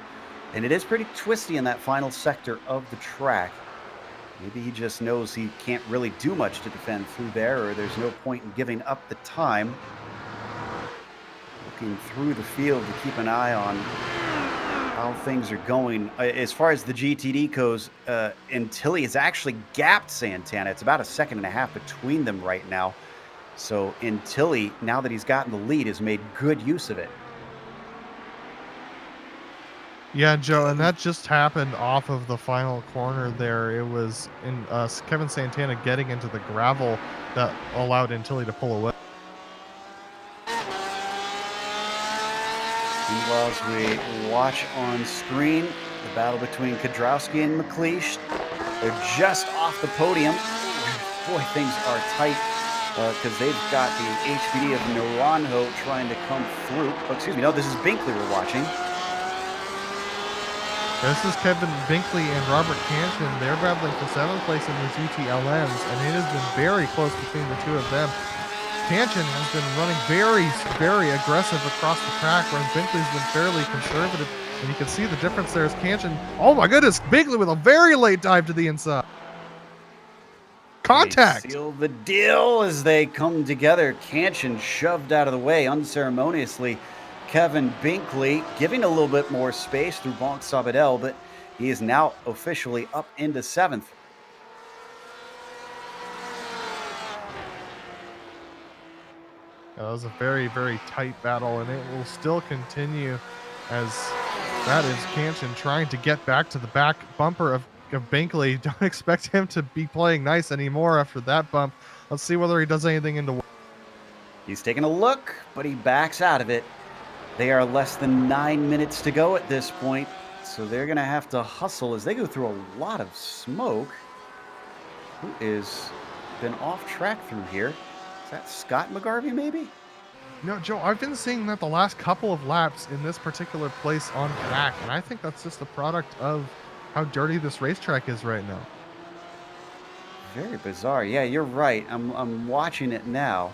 Speaker 1: and it is pretty twisty in that final sector of the track. Maybe he just knows he can't really do much to defend through there, or there's no point in giving up the time. Looking through the field to keep an eye on how things are going. As far as the GTD goes, Antilli has actually gapped Santana. It's about 1.5 seconds between them right now. So Antilli, now that he's gotten the lead, has made good use of it.
Speaker 2: Yeah, Joe, and that just happened off of the final corner there. It was in Kevin Santana getting into the gravel that allowed Antilli to pull away.
Speaker 1: Meanwhile, as we watch on screen, the battle between Kedrowski and McLeish. They're just off the podium. Boy, things are tight because they've got the HPD of Naranjo trying to come through. Oh, excuse me, no, this is Binkley we're watching.
Speaker 2: This is Kevin Binkley and Robert Canton. They're battling for 7th place in the GTLMs, and it has been very close between the two of them. Canton has been running very, very aggressive across the track, whereas Binkley's been fairly conservative. And you can see the difference there is Canton. Oh my goodness, Binkley with a very late dive to the inside. Contact!
Speaker 1: They seal the deal as they come together. Canton shoved out of the way unceremoniously. Kevin Binkley giving a little bit more space through Bonk Sabadell, but he is now officially up into 7th.
Speaker 2: That was a very, very tight battle, and it will still continue as that is Canton trying to get back to the back bumper of Binkley. Don't expect him to be playing nice anymore after that bump. Let's see whether he does anything into.
Speaker 1: He's taking a look, but he backs out of it. They are less than 9 minutes to go at this point, so they're going to have to hustle as they go through a lot of smoke. Who is been off track through here? Is that Scott McGarvey, maybe?
Speaker 2: No, Joe, I've been seeing that the last couple of laps in this particular place on track, and I think that's just a product of how dirty this racetrack is right now.
Speaker 1: Very bizarre. Yeah, you're right. I'm watching it now.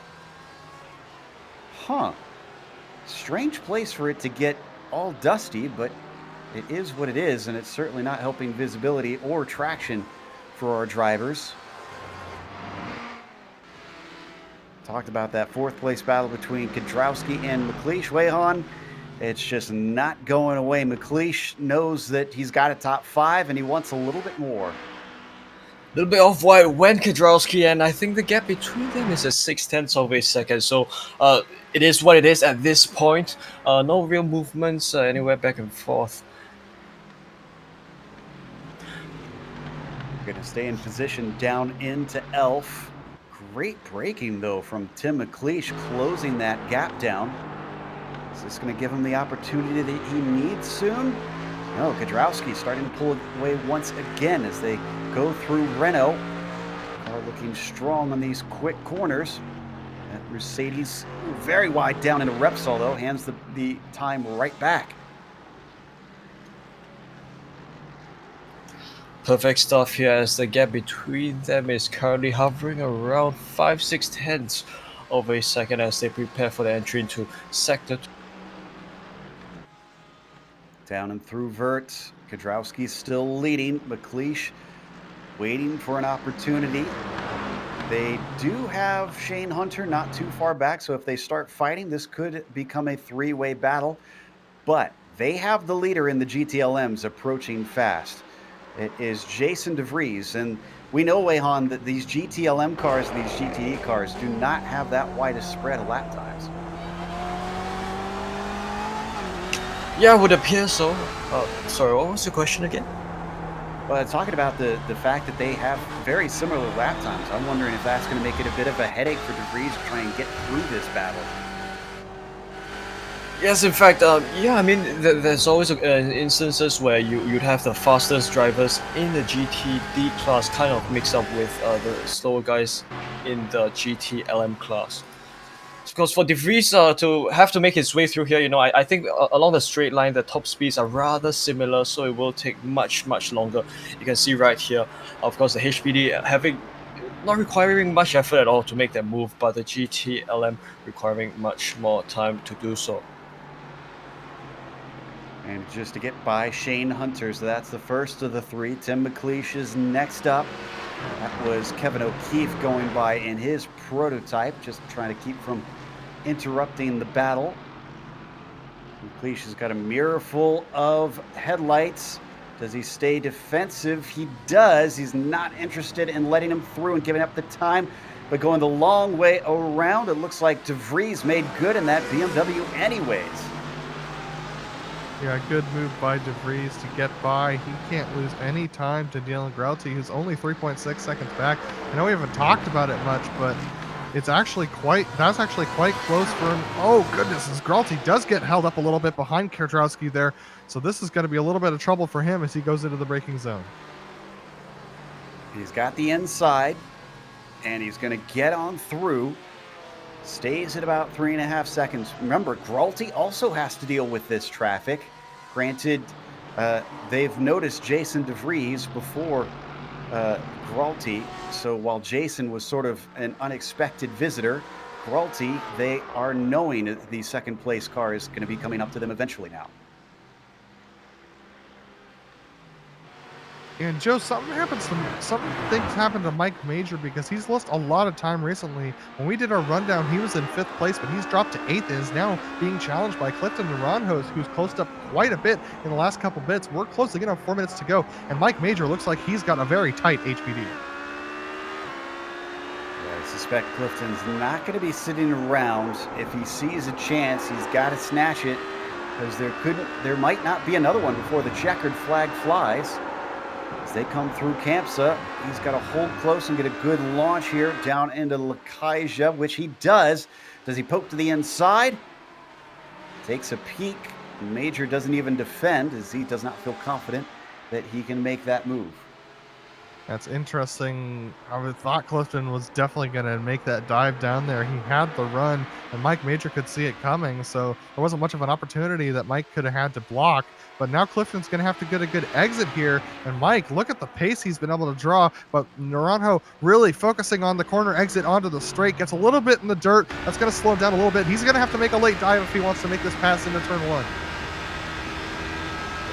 Speaker 1: Huh. Strange place for it to get all dusty, but it is what it is, and it's certainly not helping visibility or traction for our drivers. Talked about that 4th place battle between Kedrowski and McLeish. Wayhan, it's just not going away. McLeish knows that he's got a top 5 and he wants a little bit more.
Speaker 3: A little bit off wide when Kedrowski, and I think the gap between them is 0.6 of a second. So it is what it is at this point. No real movements anywhere back and forth.
Speaker 1: We're going to stay in position down into Elf. Great braking, though, from Tim McLeish, closing that gap down. Is this going to give him the opportunity that he needs soon? No, Kedrowski starting to pull away once again as they go through Renault. Car looking strong on these quick corners. That Mercedes very wide down into Repsol, though, hands the time right back.
Speaker 3: Perfect stuff here as the gap between them is currently hovering around 5/6 of a second as they prepare for the entry into Sector 2.
Speaker 1: Down and through Vert. Kedrowski still leading. McLeish waiting for an opportunity. They do have Shane Hunter not too far back, so if they start fighting, this could become a 3-way battle. But they have the leader in the GTLMs approaching fast. It is Jason DeVries, and we know, Wayhan, that these GTLM cars and these GTE cars do not have that widest spread of lap times.
Speaker 3: Yeah, would appear so. Sorry, what was the question again?
Speaker 1: Well, talking about the fact that they have very similar lap times, I'm wondering if that's going to make it a bit of a headache for De Vries to try and get through this battle.
Speaker 3: Yes, in fact, yeah, I mean, there's always instances where you'd have the fastest drivers in the GTD class kind of mix up with the slower guys in the GT-LM class. Because for De Vries to have to make his way through here, I think along the straight line, the top speeds are rather similar, so it will take much longer. You can see right here, of course, the HPD not requiring much effort at all to make that move, but the GT-LM requiring much more time to do so.
Speaker 1: And just to get by Shane Hunter, so that's the first of the three. Tim McLeish is next up. That was Kevin O'Keefe going by in his prototype, just trying to keep from interrupting the battle. McLeish has got a mirror full of headlights. Does he stay defensive? He does. He's not interested in letting him through and giving up the time, but going the long way around. It looks like De Vries made good in that BMW anyways.
Speaker 2: Yeah, good move by De Vries to get by. He can't lose any time to Dylan Grauty, who's only 3.6 seconds back. I know we haven't talked about it much, but that's actually quite close for him. Oh goodness, as Grauty does get held up a little bit behind Kwiatkowski there, so this is going to be a little bit of trouble for him as he goes into the braking zone.
Speaker 1: He's got the inside, and he's going to get on through. Stays at about 3.5 seconds. Remember, Grauty also has to deal with this traffic. Granted, they've noticed Jason De Vries before Grauty, so while Jason was sort of an unexpected visitor, Grauty, they are knowing that the second place car is going to be coming up to them eventually now.
Speaker 2: And Joe, some things happen to Mike Major because he's lost a lot of time recently. When we did our rundown, he was in 5th place, but he's dropped to 8th and is now being challenged by Clifton Naranjos, who's closed up quite a bit in the last couple bits. We're close to getting 4 minutes to go, and Mike Major looks like he's got a very tight HPD.
Speaker 1: Yeah, I suspect Clifton's not going to be sitting around. If he sees a chance, he's got to snatch it, because there might not be another one before the checkered flag flies. As they come through Campsa, he's got to hold close and get a good launch here down into Lakaja, which he does. Does he poke to the inside? Takes a peek. Major doesn't even defend, as he does not feel confident that he can make that move.
Speaker 2: That's interesting. I thought Clifton was definitely going to make that dive down there. He had the run, and Mike Major could see it coming, so there wasn't much of an opportunity that Mike could have had to block. But now Clifton's going to have to get a good exit here. And Mike, look at the pace he's been able to draw. But Naranjo really focusing on the corner exit onto the straight. Gets a little bit in the dirt. That's going to slow him down a little bit. He's going to have to make a late dive if he wants to make this pass into turn 1.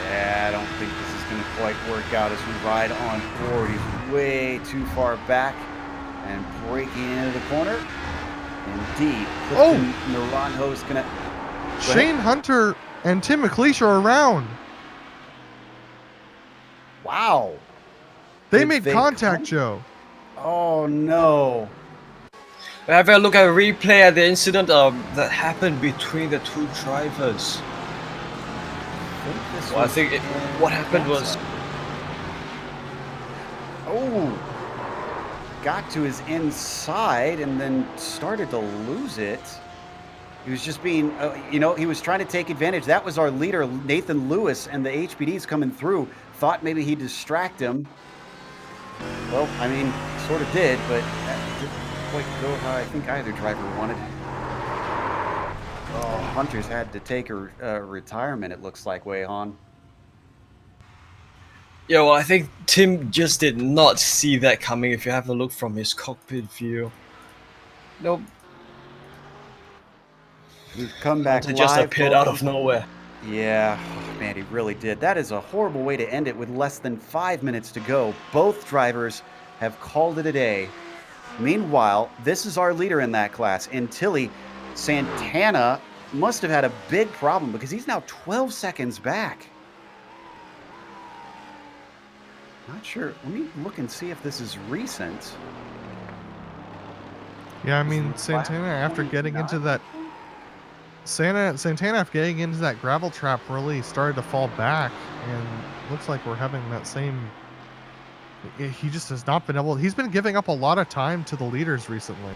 Speaker 1: Yeah, I don't think this is going to quite work out as we ride on board. He's way too far back and breaking into the corner. Indeed. Clifton Naranjo is going to...
Speaker 2: Shane Hunter and Tim McLeish are around.
Speaker 1: Wow.
Speaker 2: They made contact, Joe.
Speaker 1: Oh, no.
Speaker 3: Have a look at a replay at the incident that happened between the two drivers. I think what happened was...
Speaker 1: Oh. Got to his inside and then started to lose it. He was just being, he was trying to take advantage. That was our leader, Nathan Lewis, and the HPD's coming through. Thought maybe he'd distract him. Well, I mean, sort of did, but that didn't quite go how I think either driver wanted. Oh, Hunter's had to take a retirement, it looks like, Wei Han.
Speaker 3: Yeah, well, I think Tim just did not see that coming if you have a look from his cockpit view. Nope.
Speaker 1: We've come back live.
Speaker 3: Just appeared out of nowhere.
Speaker 1: Yeah, oh, man, he really did. That is a horrible way to end it with less than 5 minutes to go. Both drivers have called it a day. Meanwhile, this is our leader in that class, Tilly. Santana must have had a big problem because he's now 12 seconds back. Not sure. Let me look and see if this is recent.
Speaker 2: Yeah, I mean, Santana, after getting into that... Santana, after getting into that gravel trap, really started to fall back, and looks like we're having that same He just has not been able. He's been giving up a lot of time to the leaders recently.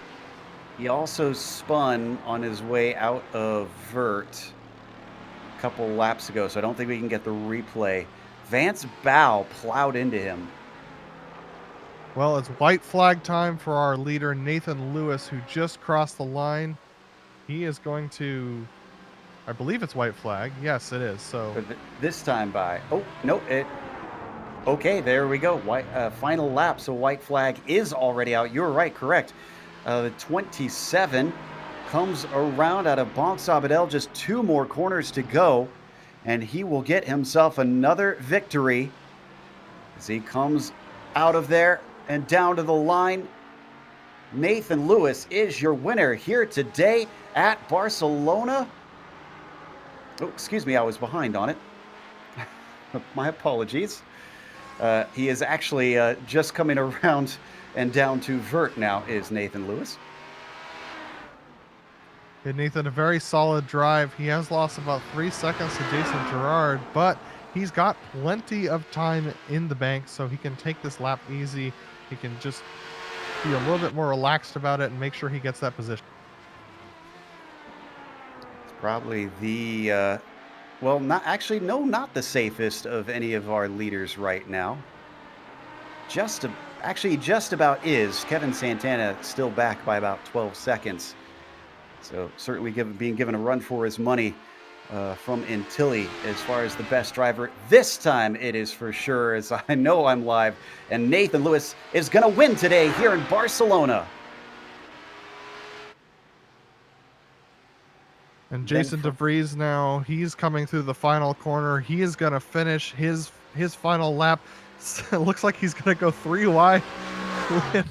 Speaker 1: He also spun on his way out of Vert a couple laps ago, so I don't think we can get the replay. Vance Bow plowed into him.
Speaker 2: Well, it's white flag time for our leader, Nathan Lewis, who just crossed the line. He is going to, I believe it's white flag. Yes, it is. So
Speaker 1: But this time by, oh, no, okay, there we go. Final lap, so white flag is already out. You're right, correct. The 27 comes around out of Bonk Sabadell, just 2 more corners to go, and he will get himself another victory as he comes out of there and down to the line. Nathan Lewis is your winner here today at Barcelona. Oh, excuse me, I was behind on it. My apologies. He is actually just coming around and down to Vert now is Nathan Lewis.
Speaker 2: And Nathan, a very solid drive. He has lost about 3 seconds to Jason Gerard, but he's got plenty of time in the bank, so he can take this lap easy. He can just be a little bit more relaxed about it and make sure he gets that position.
Speaker 1: It's probably the, well, not the safest of any of our leaders right now. Just about is. Kevin Santana still back by about 12 seconds. So certainly being given a run for his money from Intilli as far as the best driver. This time it is for sure, as I know I'm live. And Nathan Lewis is going to win today here in Barcelona.
Speaker 2: And Jason DeVries now, he's coming through the final corner. He is going to finish his final lap. It looks like he's going to go 3 wide with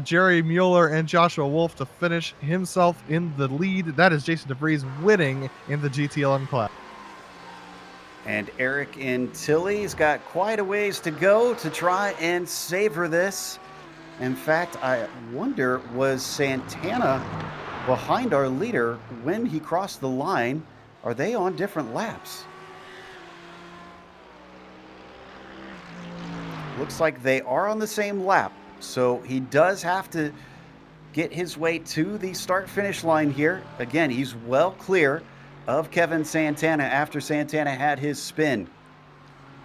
Speaker 2: Jerry Mueller and Joshua Wolf to finish himself in the lead. That is Jason DeVries winning in the GTLM class.
Speaker 1: And Eric Intilli's got quite a ways to go to try and savor this. In fact, I wonder, was Santana behind our leader when he crossed the line? Are they on different laps? Looks like they are on the same lap. So he does have to get his way to the start-finish line here. Again, he's well clear of Kevin Santana after Santana had his spin.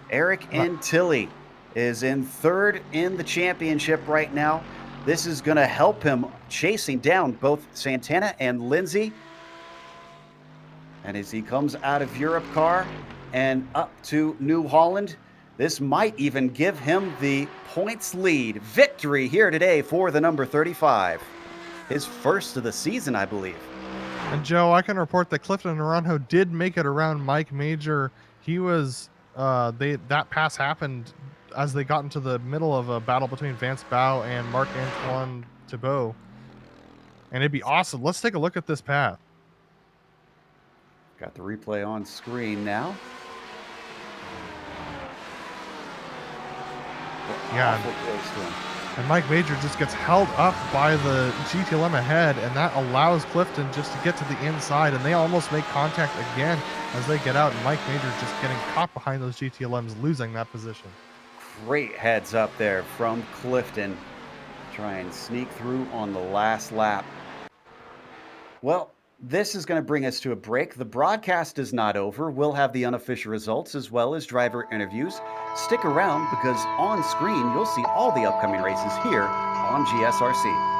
Speaker 1: Eric Intilli is in 3rd in the championship right now. This is going to help him chasing down both Santana and Lindsay. And as he comes out of Europe car and up to New Holland, this might even give him the points lead. Victory here today for the number 35. His first of the season, I believe.
Speaker 2: And Joe, I can report that Clifton Naranjo did make it around Mike Major. He was, that pass happened as they got into the middle of a battle between Vance Bow and Marc-Antoine Thibault. And it'd be awesome. Let's take a look at this path.
Speaker 1: Got the replay on screen now.
Speaker 2: Yeah, and Mike Major just gets held up by the GTLM ahead, and that allows Clifton just to get to the inside, and they almost make contact again as they get out, and Mike Major just getting caught behind those GTLMs, losing that position.
Speaker 1: Great heads up there from Clifton. Try and sneak through on the last lap. Well, this is going to bring us to a break. The broadcast is not over. We'll have the unofficial results as well as driver interviews. Stick around because on screen you'll see all the upcoming races here on GSRC.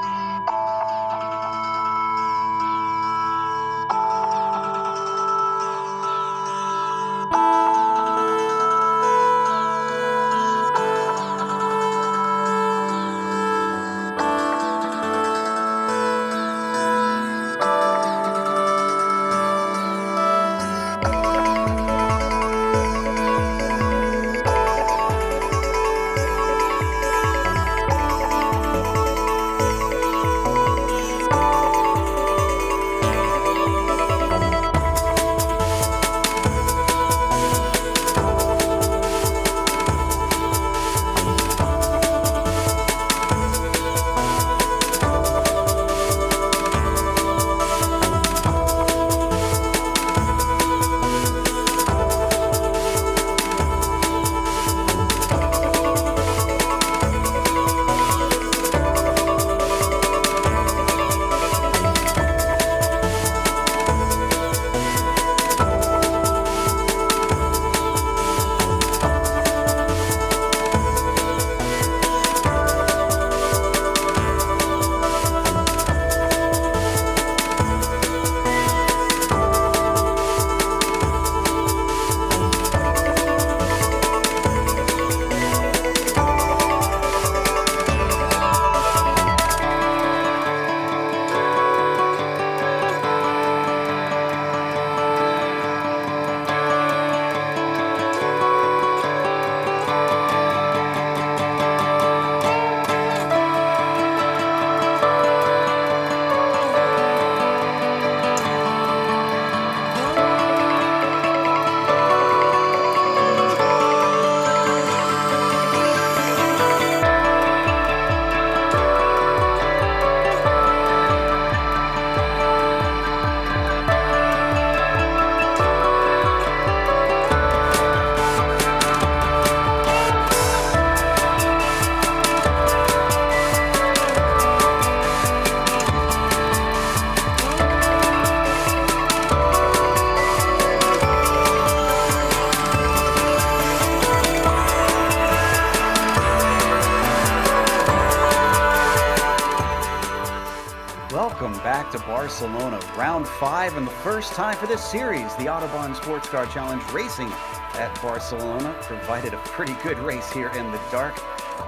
Speaker 1: Barcelona, round 5 and the first time for this series. The Autobahn Sportscar Challenge racing at Barcelona provided a pretty good race here in the dark.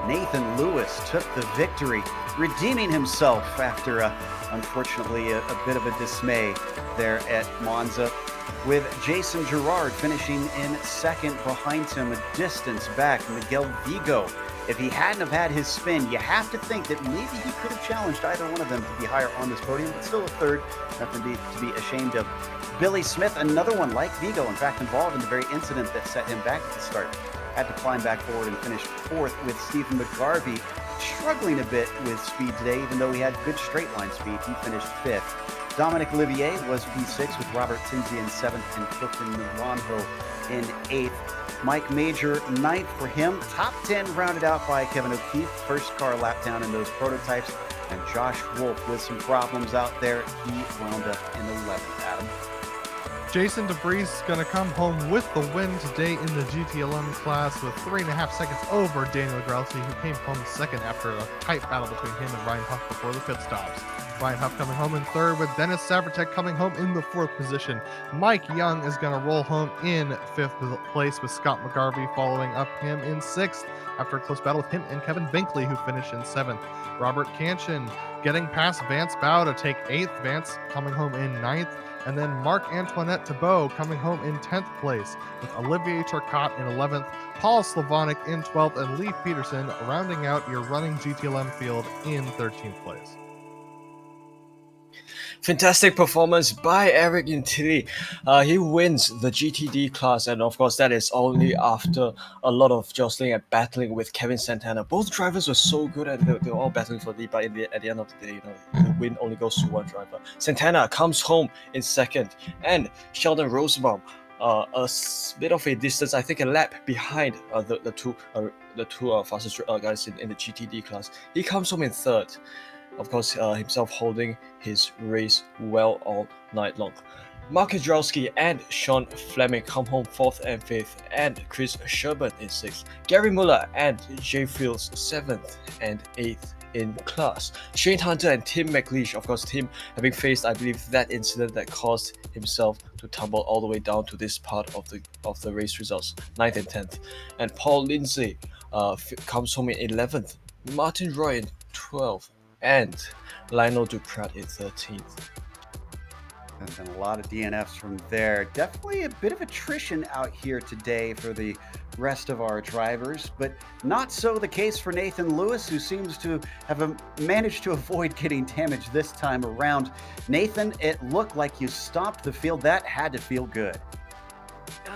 Speaker 1: Nathan Lewis took the victory, redeeming himself after, unfortunately, a bit of a dismay there at Monza, with Jason Gerard finishing in second behind him, a distance back. Miguel Vigo, if he hadn't have had his spin, you have to think that maybe he could have challenged either one of them to be higher on this podium, but still a third, nothing to be ashamed of. Billy Smith, another one like Vigo, in fact, involved in the very incident that set him back at the start, had to climb back forward and finished fourth, with Stephen McGarvey struggling a bit with speed today, even though he had good straight line speed. He finished fifth. Dominic Olivier was P6 with Robert Tinsley in 7th and Clifton Naranjo in 8th. Mike Major, 9th for him. Top 10 rounded out by Kevin O'Keefe. First car lap down in those prototypes. And Josh Wolf with some problems out there. He wound up in 11th, Adam.
Speaker 2: Jason DeBreeze is going to come home with the win today in the GT11 class with 3.5 seconds over Daniel Grousey, who came home second after a tight battle between him and Ryan Huff before the pit stops. Ryan Huff coming home in third, with Dennis Savertek coming home in the fourth position. Mike Young is going to roll home in fifth place, with Scott McGarvey following up him in sixth after a close battle with him and Kevin Binkley, who finished in seventh. Robert Canchin getting past Vance Bow to take eighth, Vance coming home in ninth. And then Marc-Antoinette Thibault coming home in 10th place, with Olivier Turcotte in 11th, Paul Slavonic in 12th, and Lee Peterson rounding out your running GTLM field in 13th place.
Speaker 3: Fantastic performance by Eric Intilli. He wins the GTD class, and of course that is only after a lot of jostling and battling with Kevin Santana. Both drivers were so good, and they were all battling for the lead, but at the end of the day, the win only goes to one driver. Santana comes home in second, and Sheldon Rosenbaum, a bit of a distance, I think a lap behind the two fastest guys in the GTD class. He comes home in third. Of course, himself holding his race well all night long. Mark Kudrowski and Sean Fleming come home fourth and fifth, and Chris Sherburn in sixth. Gary Muller and Jay Fields 7th and 8th in class. Shane Hunter and Tim McLeish, of course, Tim having faced, I believe, that incident that caused himself to tumble all the way down to this part of the race results, 9th and 10th. And Paul Lindsay comes home in 11th. Martin Roy in 12th. And Lionel Duprat in 13th.
Speaker 1: And then a lot of DNFs from there. Definitely a bit of attrition out here today for the rest of our drivers, but not so the case for Nathan Lewis, who seems to have managed to avoid getting damaged this time around. Nathan, it looked like you stopped the field. That had to feel good.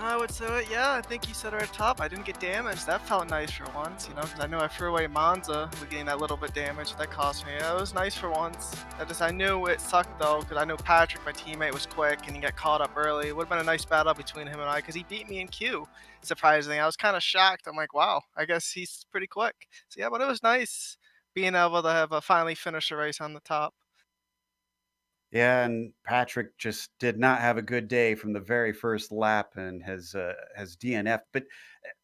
Speaker 4: I would say, yeah, I think you said it at top. I didn't get damaged. That felt nice for once, because I know I threw away Monza with getting that little bit damaged. That cost me. It was nice for once. I knew it sucked, though, because I know Patrick, my teammate, was quick, and he got caught up early. It would have been a nice battle between him and I, because he beat me in Q, surprisingly. I was kind of shocked. I'm like, wow, I guess he's pretty quick. So, yeah, but it was nice being able to have finally finish a race on the top.
Speaker 1: Yeah, and Patrick just did not have a good day from the very first lap and has DNF'd. But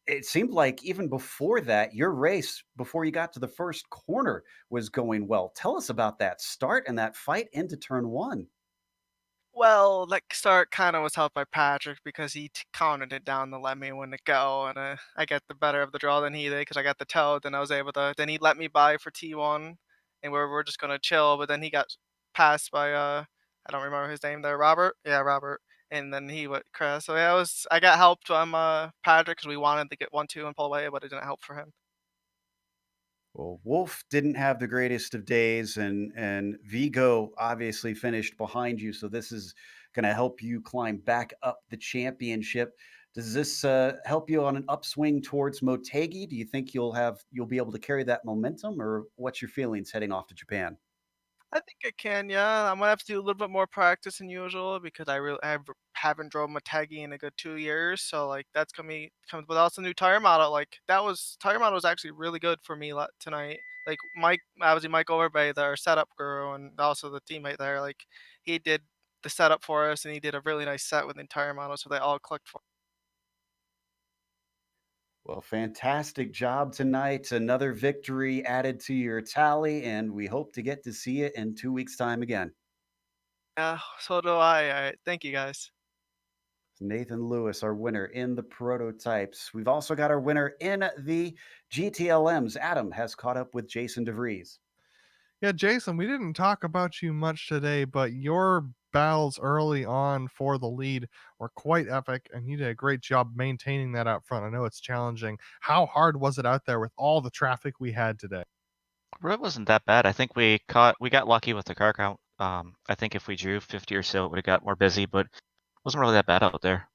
Speaker 1: it seemed like even before that, your race, before you got to the first corner, was going well. Tell us about that start and that fight into turn one.
Speaker 4: Well, that start kind of was helped by Patrick because he counted it down to let me when to go, and I got the better of the draw than he did because I got the toe. Then I was able to. Then he let me by for T1, and we're just gonna chill. But then he got passed by I don't remember his name there, Robert. Yeah, Robert. And then he went crash. So yeah, I got helped from Patrick because we wanted to get 1-2 and pull away, but it didn't help for him.
Speaker 1: Well, Wolf didn't have the greatest of days, and Vigo obviously finished behind you. So this is going to help you climb back up the championship. Does this help you on an upswing towards Motegi? Do you think you'll be able to carry that momentum, or what's your feelings heading off to Japan?
Speaker 4: I think I can, yeah. I'm gonna have to do a little bit more practice than usual because haven't drove Motegi in a good 2 years. So like that's gonna be comes with also new tire model. Like tire model was actually really good for me tonight. Like Mike, obviously Mike Overbay, our setup guru, and also the teammate there. Like he did the setup for us, and he did a really nice set with the entire model, so they all clicked for.
Speaker 1: Well, fantastic job tonight. Another victory added to your tally, and we hope to get to see it in 2 weeks' time again.
Speaker 4: Yeah, so do I. All right, thank you guys.
Speaker 1: Nathan Lewis, our winner in the prototypes. We've also got our winner in the GTLMs. Adam has caught up with Jason DeVries.
Speaker 2: Yeah, Jason, we didn't talk about you much today, but your battles early on for the lead were quite epic, and you did a great job maintaining that out front. I know it's challenging. How hard was it out there with all the traffic we had today?
Speaker 5: It wasn't that bad. I think we got lucky with the car count. I think if we drew 50 or so, it would have got more busy, but it wasn't really that bad out there.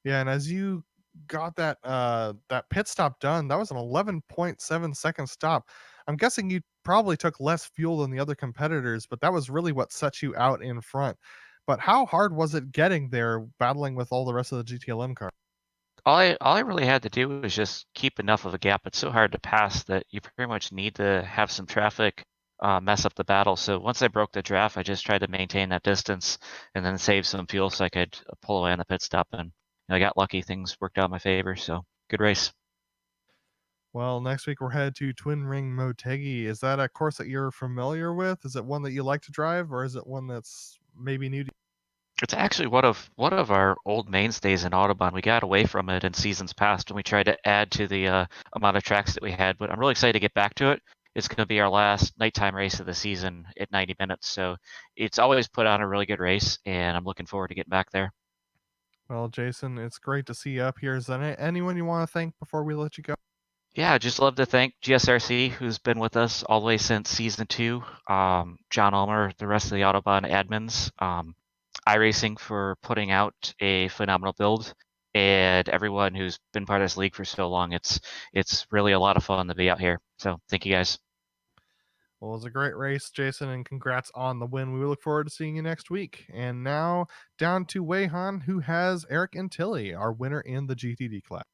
Speaker 2: Yeah, and as you got that pit stop done, that was an 11.7-second stop. I'm guessing you probably took less fuel than the other competitors, but that was really what set you out in front. But how hard was it getting there, battling with all the rest of the GTLM cars?
Speaker 5: All I really had to do was just keep enough of a gap. It's so hard to pass that you pretty much need to have some traffic mess up the battle. So once I broke the draft, I just tried to maintain that distance and then save some fuel so I could pull away on the pit stop. And I got lucky; things worked out in my favor. So good race.
Speaker 2: Well, next week we're headed to Twin Ring Motegi. Is that a course that you're familiar with? Is it one that you like to drive, or is it one that's maybe new to you?
Speaker 5: It's actually one of our old mainstays in Autobahn. We got away from it in seasons past, and we tried to add to the amount of tracks that we had. But I'm really excited to get back to it. It's going to be our last nighttime race of the season at 90 minutes, so it's always put on a really good race, and I'm looking forward to getting back there.
Speaker 2: Well, Jason, it's great to see you up here. Is there anyone you want to thank before we let you go?
Speaker 5: Yeah, I'd just love to thank GSRC, who's been with us all the way since season 2. John Ulmer, the rest of the Autobahn admins, iRacing for putting out a phenomenal build, and everyone who's been part of this league for so long. It's really a lot of fun to be out here. So thank you guys.
Speaker 2: Well, it was a great race, Jason, and congrats on the win. We look forward to seeing you next week. And now down to Wayhan, who has Eric and Tilly, our winner in the GTD class.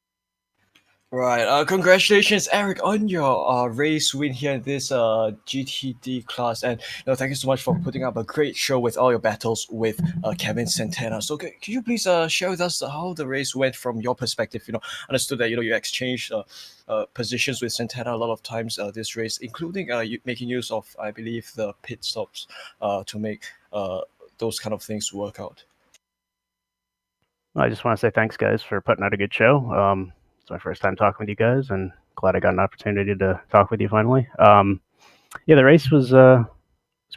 Speaker 3: Right. Congratulations, Eric, on your race win here in this GTD class, and thank you so much for putting up a great show with all your battles with Kevin Santana. So, can you please share with us how the race went from your perspective? Understood that you exchanged positions with Santana a lot of times this race, including you making use of, I believe, the pit stops to make those kind of things work out.
Speaker 6: I just want to say thanks, guys, for putting out a good show. It's my first time talking with you guys, and glad I got an opportunity to talk with you finally. Yeah, the race was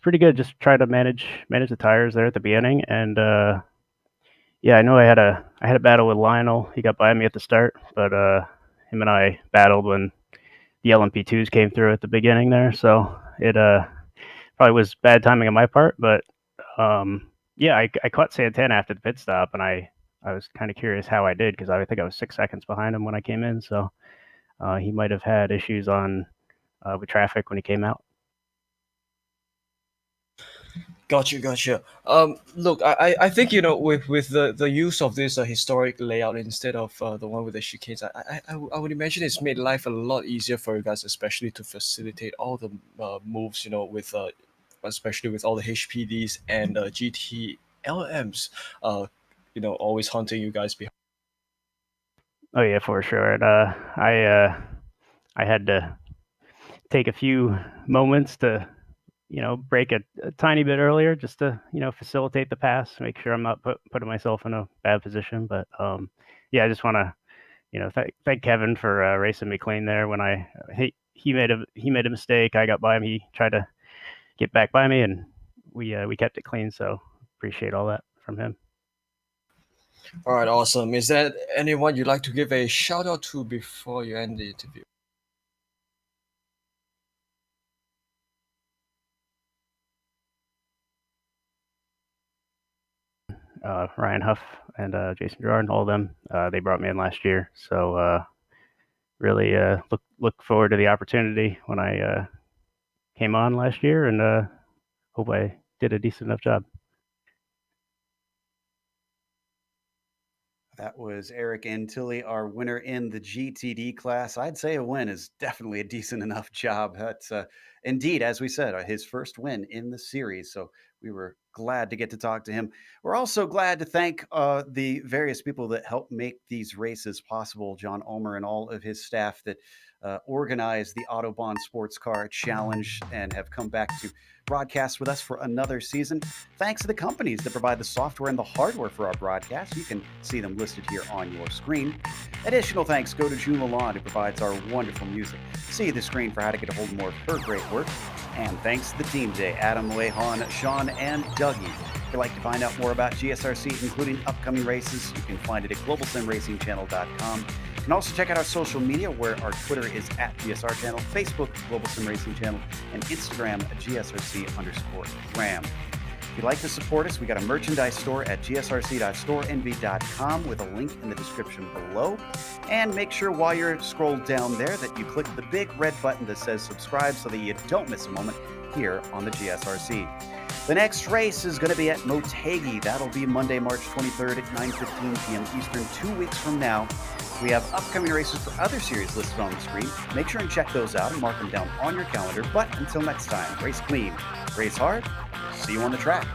Speaker 6: pretty good. Just try to manage the tires there at the beginning, and yeah, I know I had a battle with Lionel. He got by me at the start, but him and I battled when the LMP2s came through at the beginning there. So it probably was bad timing on my part, but yeah, I caught Santana after the pit stop, and I was kind of curious how I did because I think I was 6 seconds behind him when I came in. So he might have had issues on with traffic when he came out.
Speaker 3: Gotcha. Look, I think with the use of this historic layout instead of the one with the chicanes, I would imagine it's made life a lot easier for you guys, especially to facilitate all the moves. With especially with all the HPDs and GTLMs. Always hunting you guys behind.
Speaker 6: Oh yeah, for sure. And I had to take a few moments to break a tiny bit earlier just to facilitate the pass, make sure I'm not putting myself in a bad position. But yeah, I just want to thank Kevin for racing me clean there when he made a mistake. I got by him. He tried to get back by me, and we kept it clean. So appreciate all that from him.
Speaker 3: All right, awesome. Is there anyone you'd like to give a shout out to before you end the interview?
Speaker 6: Ryan Huff and Jason Gerard, all of them. They brought me in last year, so really look forward to the opportunity when I came on last year, and hope I did a decent enough job.
Speaker 1: That was Eric Antilli, our winner in the GTD class. I'd say a win is definitely a decent enough job. That's indeed, as we said, his first win in the series. So we were glad to get to talk to him. We're also glad to thank the various people that help make these races possible. John Ulmer and all of his staff that organized the Autobahn Sportscar Challenge and have come back to broadcast with us for another season. Thanks to the companies that provide the software and the hardware for our broadcast. You can see them listed here on your screen. Additional thanks go to June Lalonde, who provides our wonderful music. See the screen for how to get a hold of more of her great work. And thanks to the team today, Adam, Lehan, Sean, and Dougie. If you'd like to find out more about GSRC, including upcoming races, you can find it at globalsimracingchannel.com. You can also check out our social media, where our Twitter is at GSR Channel, Facebook, Global SimRacing Channel, and Instagram at GSRC_Gram. If you'd like to support us, we got a merchandise store at gsrc.storenvy.com with a link in the description below. And make sure while you're scrolled down there that you click the big red button that says subscribe so that you don't miss a moment here on the GSRC. The next race is going to be at Motegi. That'll be Monday, March 23rd at 9:15 p.m. Eastern, 2 weeks from now. We have upcoming races for other series listed on the screen. Make sure and check those out and mark them down on your calendar. But until next time, race clean, race hard. See you on the track.